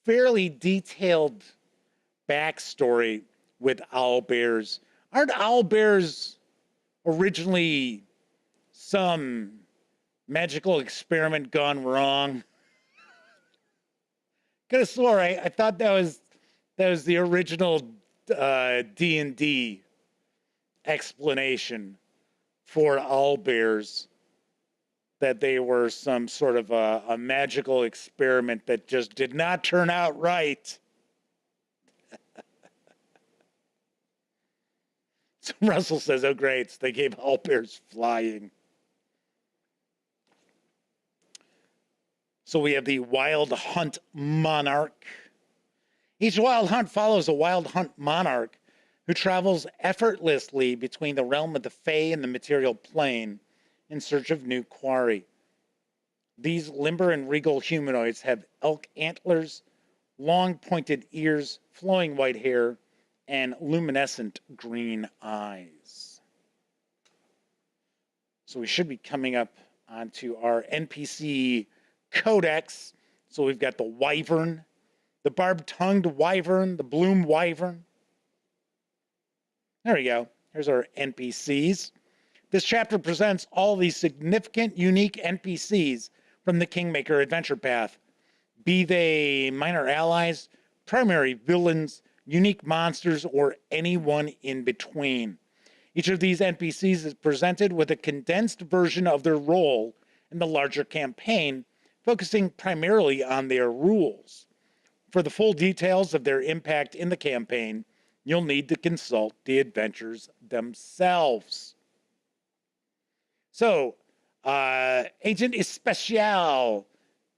fairly detailed backstory with owl bears. Aren't owl bears originally some magical experiment gone wrong? Could have swore I thought that was the original D&D explanation for owl bears, that they were some sort of a magical experiment that just did not turn out right. So Russell says, oh great, so they gave owl bears flying. So we have the Wild Hunt Monarch. Each Wild Hunt follows a Wild Hunt Monarch who travels effortlessly between the realm of the Fae and the material plane in search of new quarry. These limber and regal humanoids have elk antlers, long pointed ears, flowing white hair, and luminescent green eyes. So we should be coming up onto our NPC codex. So we've got the wyvern, the barb-tongued wyvern, the bloom wyvern. There we go. Here's our NPCs. This chapter presents all the significant, unique NPCs from the Kingmaker adventure path, be they minor allies, primary villains, unique monsters, or anyone in between. Each of these NPCs is presented with a condensed version of their role in the larger campaign, focusing primarily on their rules. For the full details of their impact in the campaign, you'll need to consult the adventures themselves. So, Agent Especial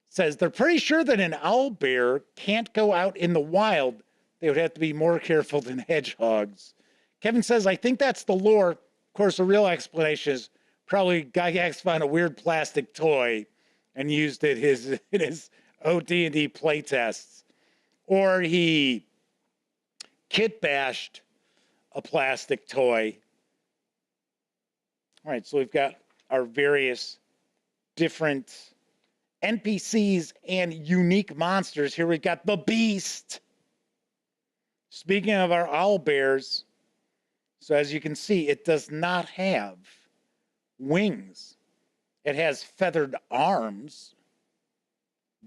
says they're pretty sure that an owl bear can't go out in the wild. They would have to be more careful than hedgehogs. Kevin says, I think that's the lore. Of course, the real explanation is probably Gygax found a weird plastic toy and used it in his OD&D playtests. Or he kit bashed a plastic toy. All right, so we've got our various different NPCs and unique monsters. Here we've got the Beast. Speaking of our owl bears, so as you can see, it does not have wings. It has feathered arms,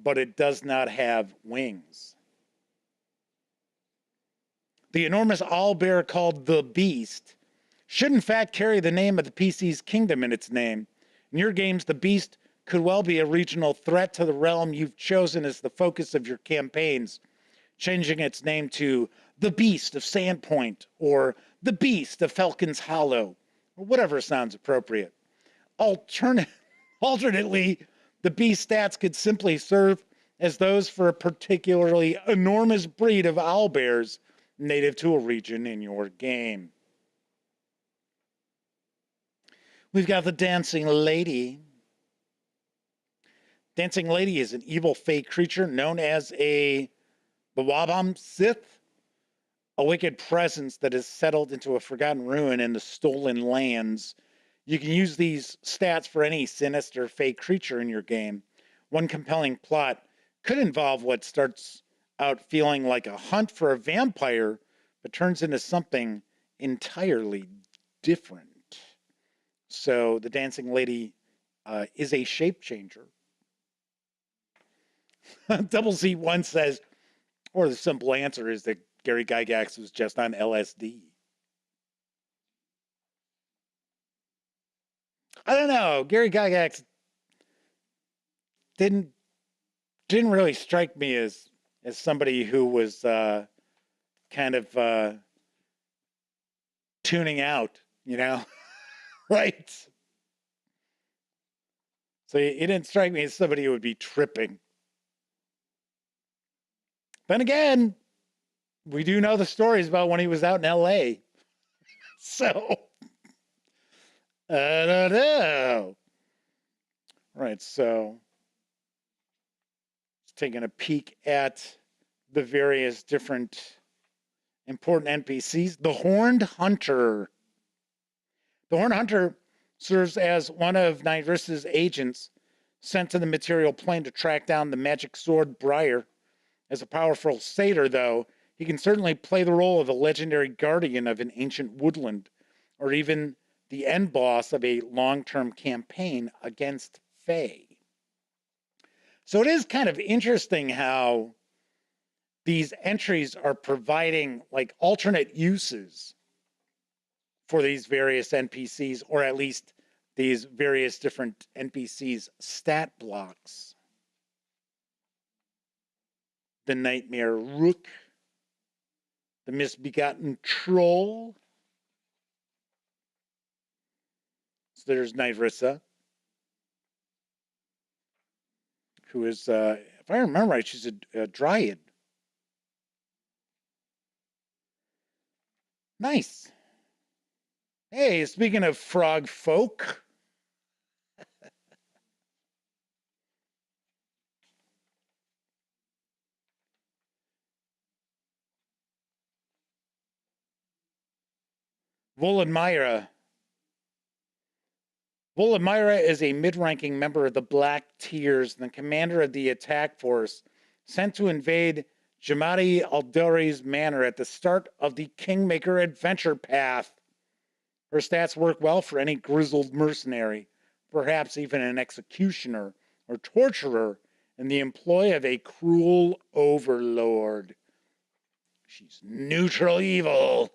but it does not have wings. The enormous owl bear called the Beast should in fact carry the name of the PC's kingdom in its name. In your games, the Beast could well be a regional threat to the realm you've chosen as the focus of your campaigns, changing its name to the Beast of Sandpoint or the Beast of Falcon's Hollow, or whatever sounds appropriate. Alternately, the Beast stats could simply serve as those for a particularly enormous breed of owl bears native to a region in your game. We've got the Dancing Lady. Dancing Lady is an evil fey creature known as a Bawabam Sith, a wicked presence that has settled into a forgotten ruin in the Stolen Lands. You can use these stats for any sinister fey creature in your game. One compelling plot could involve what starts out feeling like a hunt for a vampire, but turns into something entirely different. So the Dancing Lady is a shape changer. Double Z1 says, or the simple answer is that Gary Gygax was just on LSD. I don't know. Gary Gygax didn't really strike me as somebody who was kind of tuning out, you know, right? So he didn't strike me as somebody who would be tripping. Then again, we do know the stories about when he was out in LA. So, I don't know. All right, so taking a peek at the various different important NPCs. The Horned Hunter. The Horned Hunter serves as one of Nyris's agents sent to the material plane to track down the magic sword Briar. As a powerful satyr, though, he can certainly play the role of a legendary guardian of an ancient woodland, or even the end boss of a long-term campaign against Fae. So it is kind of interesting how these entries are providing like alternate uses for these various NPCs, or at least these various different NPCs' stat blocks. The Nightmare Rook, the Misbegotten Troll. So there's Nyrissa, who is, if I remember right, she's a dryad. Nice. Hey, speaking of frog folk, Volamira. Volamira is a mid-ranking member of the Black Tears and the commander of the attack force sent to invade Jamadi Aldori's manor at the start of the Kingmaker adventure path. Her stats work well for any grizzled mercenary, perhaps even an executioner or torturer in the employ of a cruel overlord. She's neutral evil.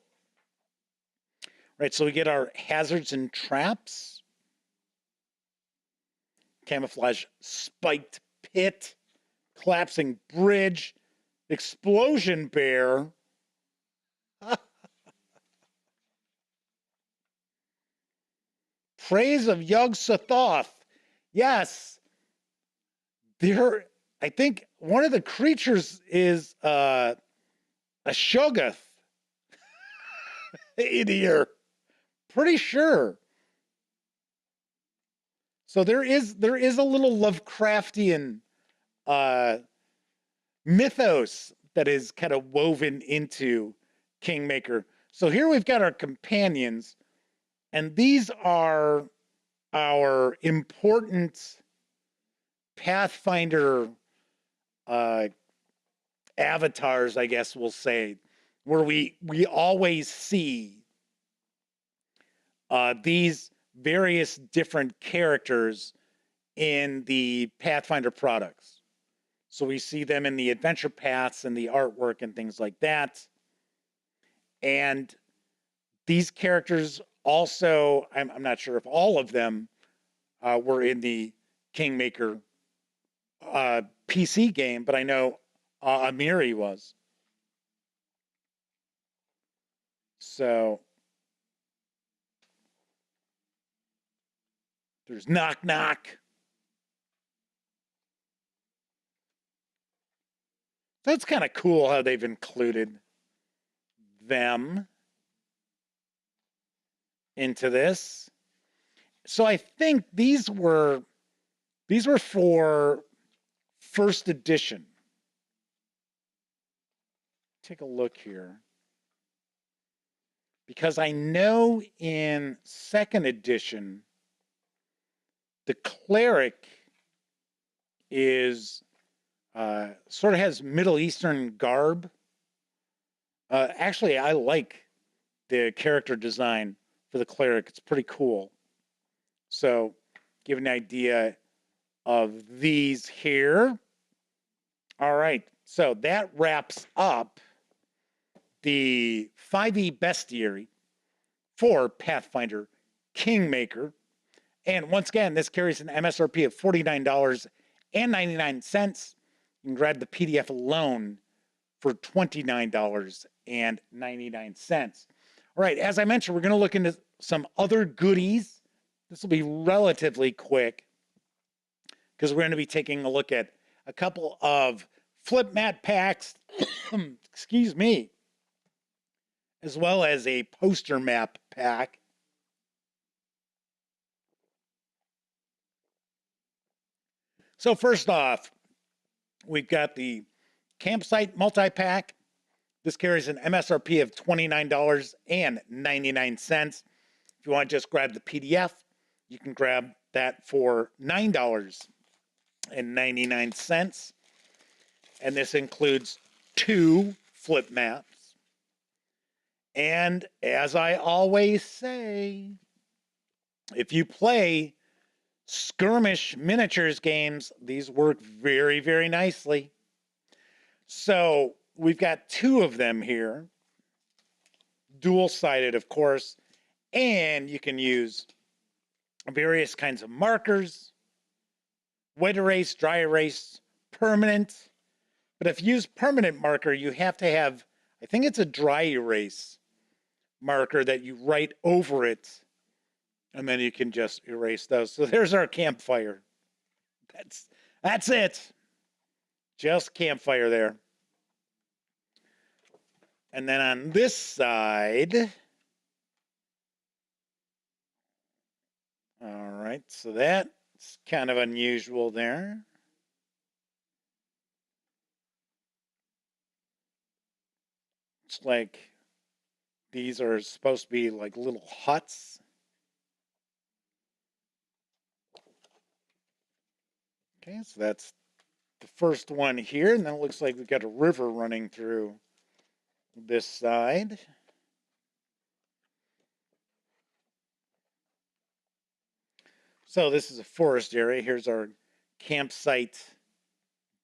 Right, so we get our hazards and traps. Camouflage spiked pit, collapsing bridge, explosion bear. Praise of Yog-Sothoth. Yes. I think one of the creatures is a Shoggoth in here. Pretty sure. So there is a little Lovecraftian mythos that is kind of woven into Kingmaker. So here we've got our companions, and these are our important Pathfinder avatars, I guess we'll say, where we always see these various different characters in the Pathfinder products. So we see them in the adventure paths and the artwork and things like that. And these characters also, I'm not sure if all of them were in the Kingmaker PC game, but I know Amiri was. So there's Knock Knock. That's kind of cool how they've included them into this. So I think these were for first edition. Take a look here. Because I know in second edition, the cleric is sort of has Middle Eastern garb. Actually, I like the character design for the cleric. It's pretty cool. So, give an idea of these here. All right, so that wraps up the 5e Bestiary for Pathfinder Kingmaker. And once again, this carries an MSRP of $49.99. You can grab the PDF alone for $29.99. All right, as I mentioned, we're going to look into some other goodies. This will be relatively quick because we're going to be taking a look at a couple of Flip-Mat packs, excuse me, as well as a poster map pack. So first off, we've got the Campsite Multi-Pack. This carries an MSRP of $29.99. If you want to just grab the PDF, you can grab that for $9.99. And this includes 2 flip maps. And as I always say, if you play skirmish miniatures games, these work very, very nicely. So we've got 2 of them here, dual-sided, of course, and you can use various kinds of markers, wet erase, dry erase, permanent. But if you use permanent marker, you have to have, I think it's a dry erase marker that you write over it, and then you can just erase those. So there's our campfire. That's it. Just campfire there. And then on this side, all right, so that's kind of unusual there. It's like these are supposed to be like little huts. Okay, so that's the first one here, and then it looks like we've got a river running through this side. So this is a forest area. Here's our campsite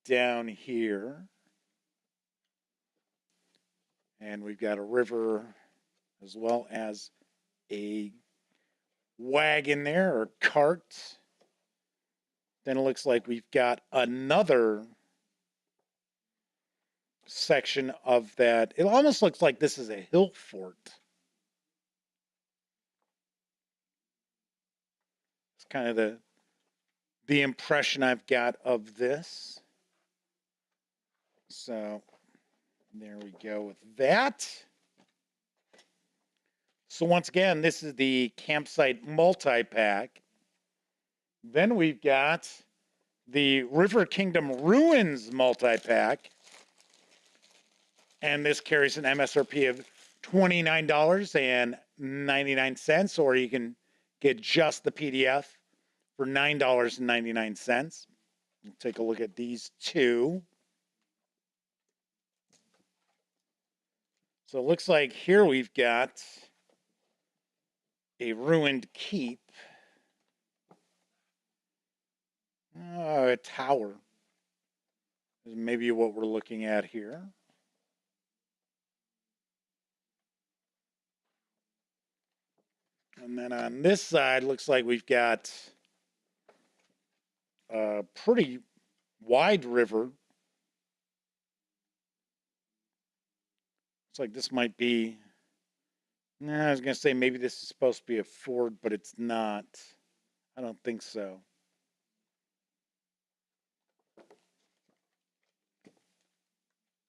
down here. And we've got a river as well as a wagon there or cart. Then it looks like we've got another section of that. It almost looks like this is a hill fort. It's kind of the impression I've got of this. So there we go with that. So once again, this is the Campsite Multi-Pack. Then we've got the River Kingdom Ruins Multi-Pack. And this carries an MSRP of $29.99, or you can get just the PDF for $9.99. We'll take a look at these 2. So it looks like here we've got a ruined keep. A tower is maybe what we're looking at here. And then on this side, looks like we've got a pretty wide river. Looks like this might be, I was going to say maybe this is supposed to be a ford, but it's not. I don't think so.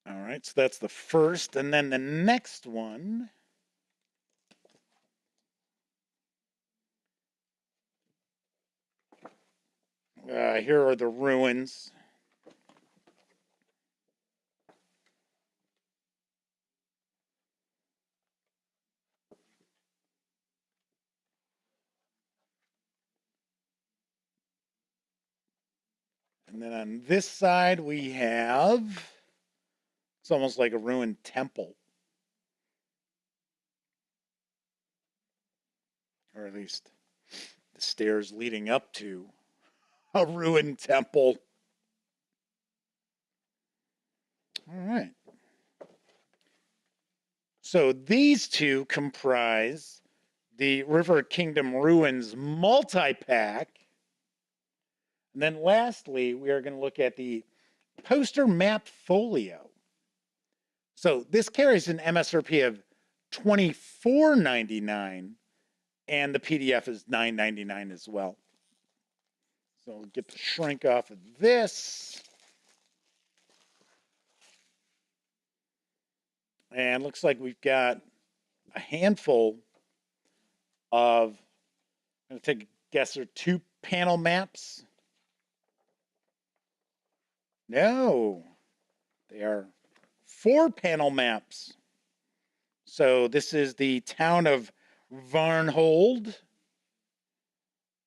All right, so that's the first. And then the next one. Here are the ruins. And then on this side, we have, it's almost like a ruined temple. Or at least the stairs leading up to a ruined temple. All right. So these two comprise the River Kingdom Ruins Multi-Pack. And then lastly, we are going to look at the Poster Map Folio. So this carries an MSRP of $24.99, and the PDF is $9.99 as well. So we'll get the shrink off of this. And looks like we've got a handful of, I'm going to take a guess, they're 2 panel maps. No, they are 4 panel maps. So this is the town of Varnhold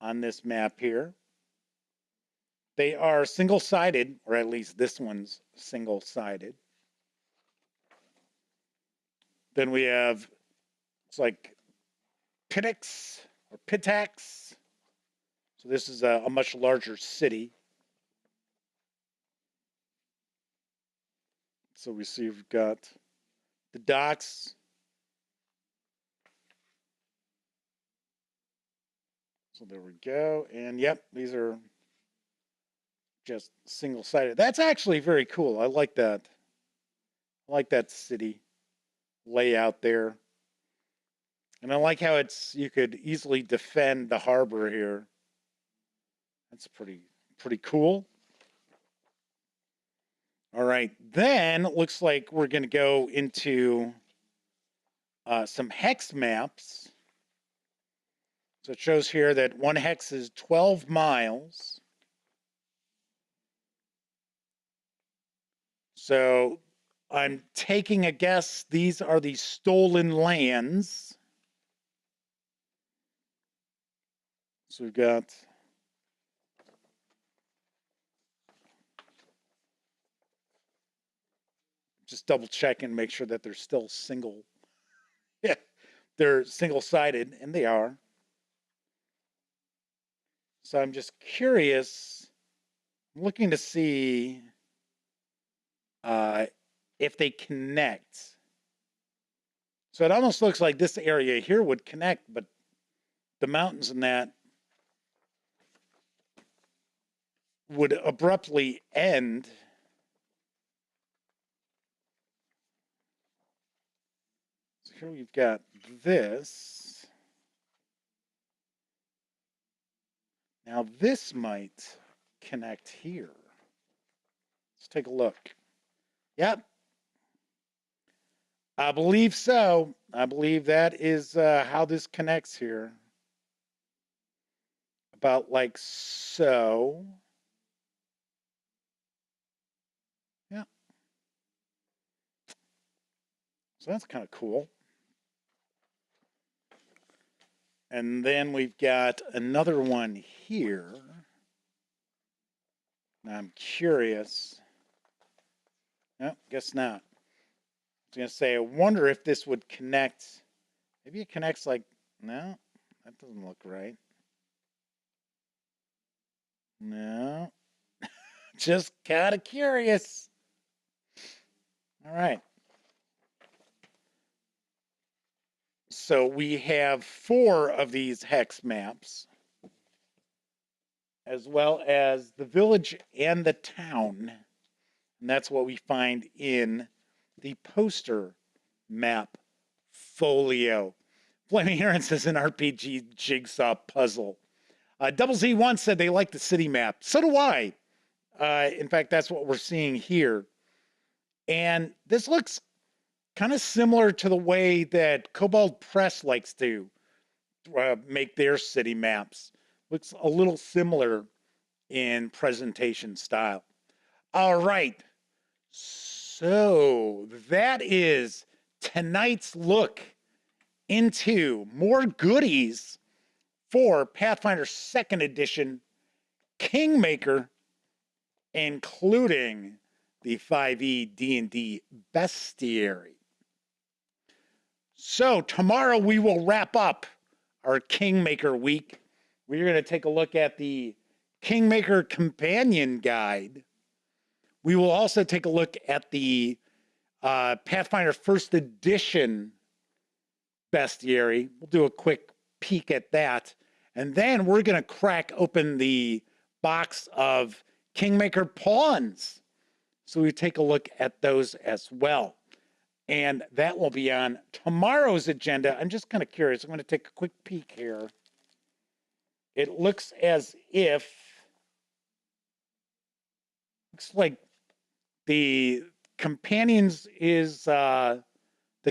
on this map here. They are single-sided, or at least this one's single-sided. Then we have, it's like Pitax or Pitax. So this is a much larger city. So we see we've got the docks. So there we go. And yep, these are just single-sided. That's actually very cool. I like that. I like that city layout there. And I like how you could easily defend the harbor here. That's pretty cool. All right, then it looks like we're going to go into some hex maps. So it shows here that 1 hex is 12 miles. So I'm taking a guess these are the stolen lands. So we've got just double check and make sure that they're still single. Yeah, they're single-sided, and they are. So I'm just curious, I'm looking to see if they connect. So it almost looks like this area here would connect, but the mountains in that would abruptly end. So here we've got this. Now this might connect here. Let's take a look. Yep. I believe so. I believe that is how this connects here. About like so. Yeah. So that's kind of cool. And then we've got another one here. Now I'm curious. No, guess not. I was going to say, I wonder if this would connect. Maybe it connects like, no, that doesn't look right. No. Just kind of curious. All right. So we have 4 of these hex maps, as well as the village and the town. And that's what we find in the Poster Map Folio. Flaming Heron says an RPG jigsaw puzzle. Double Z1 said they like the city map. So do I. In fact, that's what we're seeing here. And this looks kind of similar to the way that Cobalt Press likes to make their city maps. Looks a little similar in presentation style. All right. So that is tonight's look into more goodies for Pathfinder 2nd Edition Kingmaker, including the 5e D&D Bestiary. So tomorrow we will wrap up our Kingmaker week. We're going to take a look at the Kingmaker Companion Guide. We will also take a look at the Pathfinder First Edition Bestiary. We'll do a quick peek at that. And then we're going to crack open the box of Kingmaker pawns. So we take a look at those as well. And that will be on tomorrow's agenda. I'm just kind of curious. I'm going to take a quick peek here. It looks as if, looks like the companions is the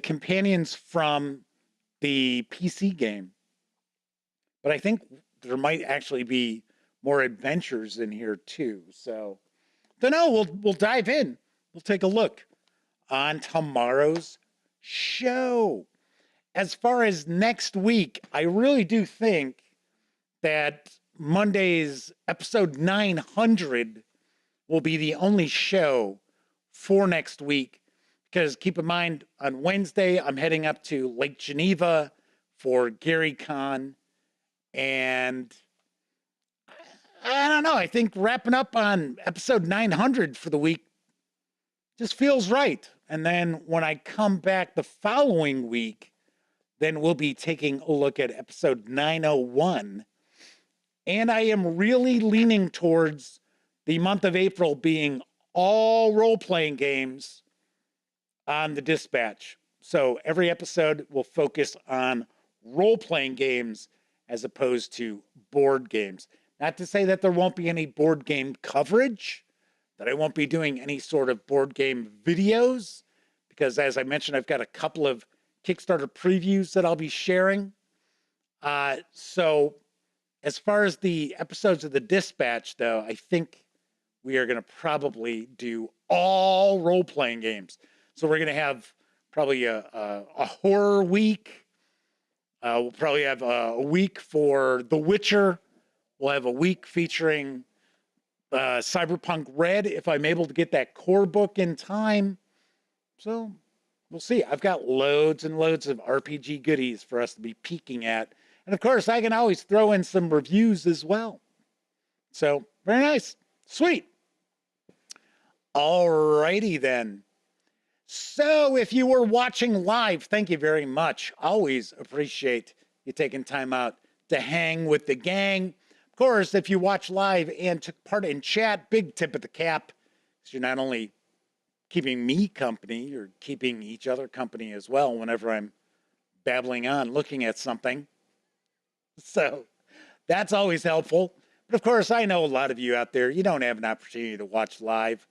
companions from the PC game. But I think there might actually be more adventures in here too. So, don't know. We'll dive in. We'll take a look on tomorrow's show. As far as next week, I really do think that Monday's episode 900 will be the only show for next week. Because keep in mind, on Wednesday, I'm heading up to Lake Geneva for GaryCon. And I don't know, I think wrapping up on episode 900 for the week just feels right. And then when I come back the following week, then we'll be taking a look at episode 901. And I am really leaning towards the month of April being all role-playing games on the Dispatch. So every episode will focus on role-playing games as opposed to board games. Not to say that there won't be any board game coverage, that I won't be doing any sort of board game videos, because as I mentioned, I've got a couple of Kickstarter previews that I'll be sharing. So as far as the episodes of the Dispatch, though, I think we are going to probably do all role-playing games. So we're going to have probably a horror week. We'll probably have a week for The Witcher. We'll have a week featuring Cyberpunk Red, if I'm able to get that core book in time. So we'll see. I've got loads and loads of RPG goodies for us to be peeking at. And of course, I can always throw in some reviews as well. So very nice. Sweet. All righty then. So if you were watching live, thank you very much. Always appreciate you taking time out to hang with the gang. Of course, if you watch live and took part in chat, big tip of the cap. Because you're not only keeping me company, you're keeping each other company as well whenever I'm babbling on, looking at something. So that's always helpful. But of course, I know a lot of you out there, you don't have an opportunity to watch live.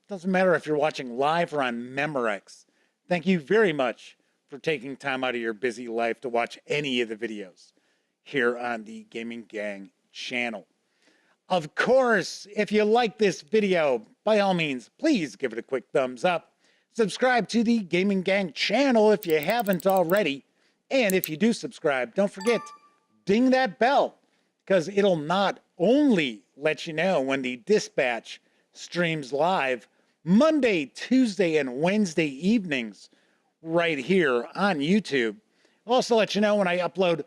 Doesn't matter if you're watching live or on Memorex. Thank you very much for taking time out of your busy life to watch any of the videos here on the Gaming Gang channel. Of course, if you like this video, by all means, please give it a quick thumbs up. Subscribe to the Gaming Gang channel if you haven't already. And if you do subscribe, don't forget, ding that bell, because it'll not only let you know when the Dispatch streams live Monday, Tuesday, and Wednesday evenings right here on YouTube. I'll also let you know when I upload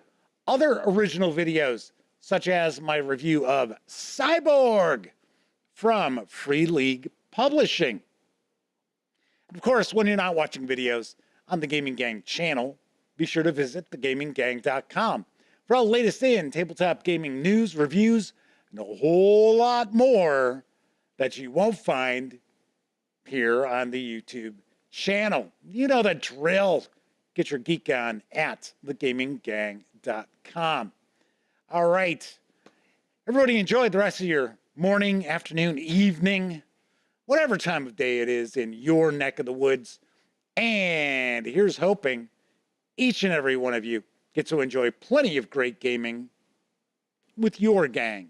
other original videos, such as my review of Cyborg from Free League Publishing. Of course, when you're not watching videos on the Gaming Gang channel, be sure to visit thegaminggang.com for all the latest in tabletop gaming news, reviews, and a whole lot more that you won't find here on the YouTube channel. You know the drill. Get your geek on at thegaminggang.com. All right. Everybody enjoy the rest of your morning, afternoon, evening, whatever time of day it is in your neck of the woods. And here's hoping each and every one of you get to enjoy plenty of great gaming with your gang.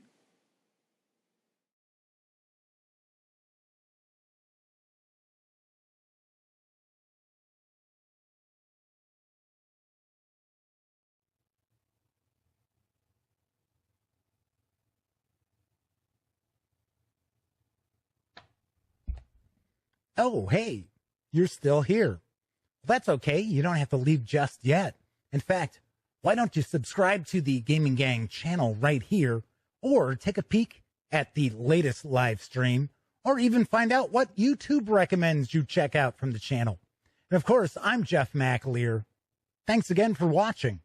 Oh, hey, you're still here. That's okay. You don't have to leave just yet. In fact, why don't you subscribe to the Gaming Gang channel right here, or take a peek at the latest live stream or even find out what YouTube recommends you check out from the channel. And of course, I'm Jeff McAleer. Thanks again for watching.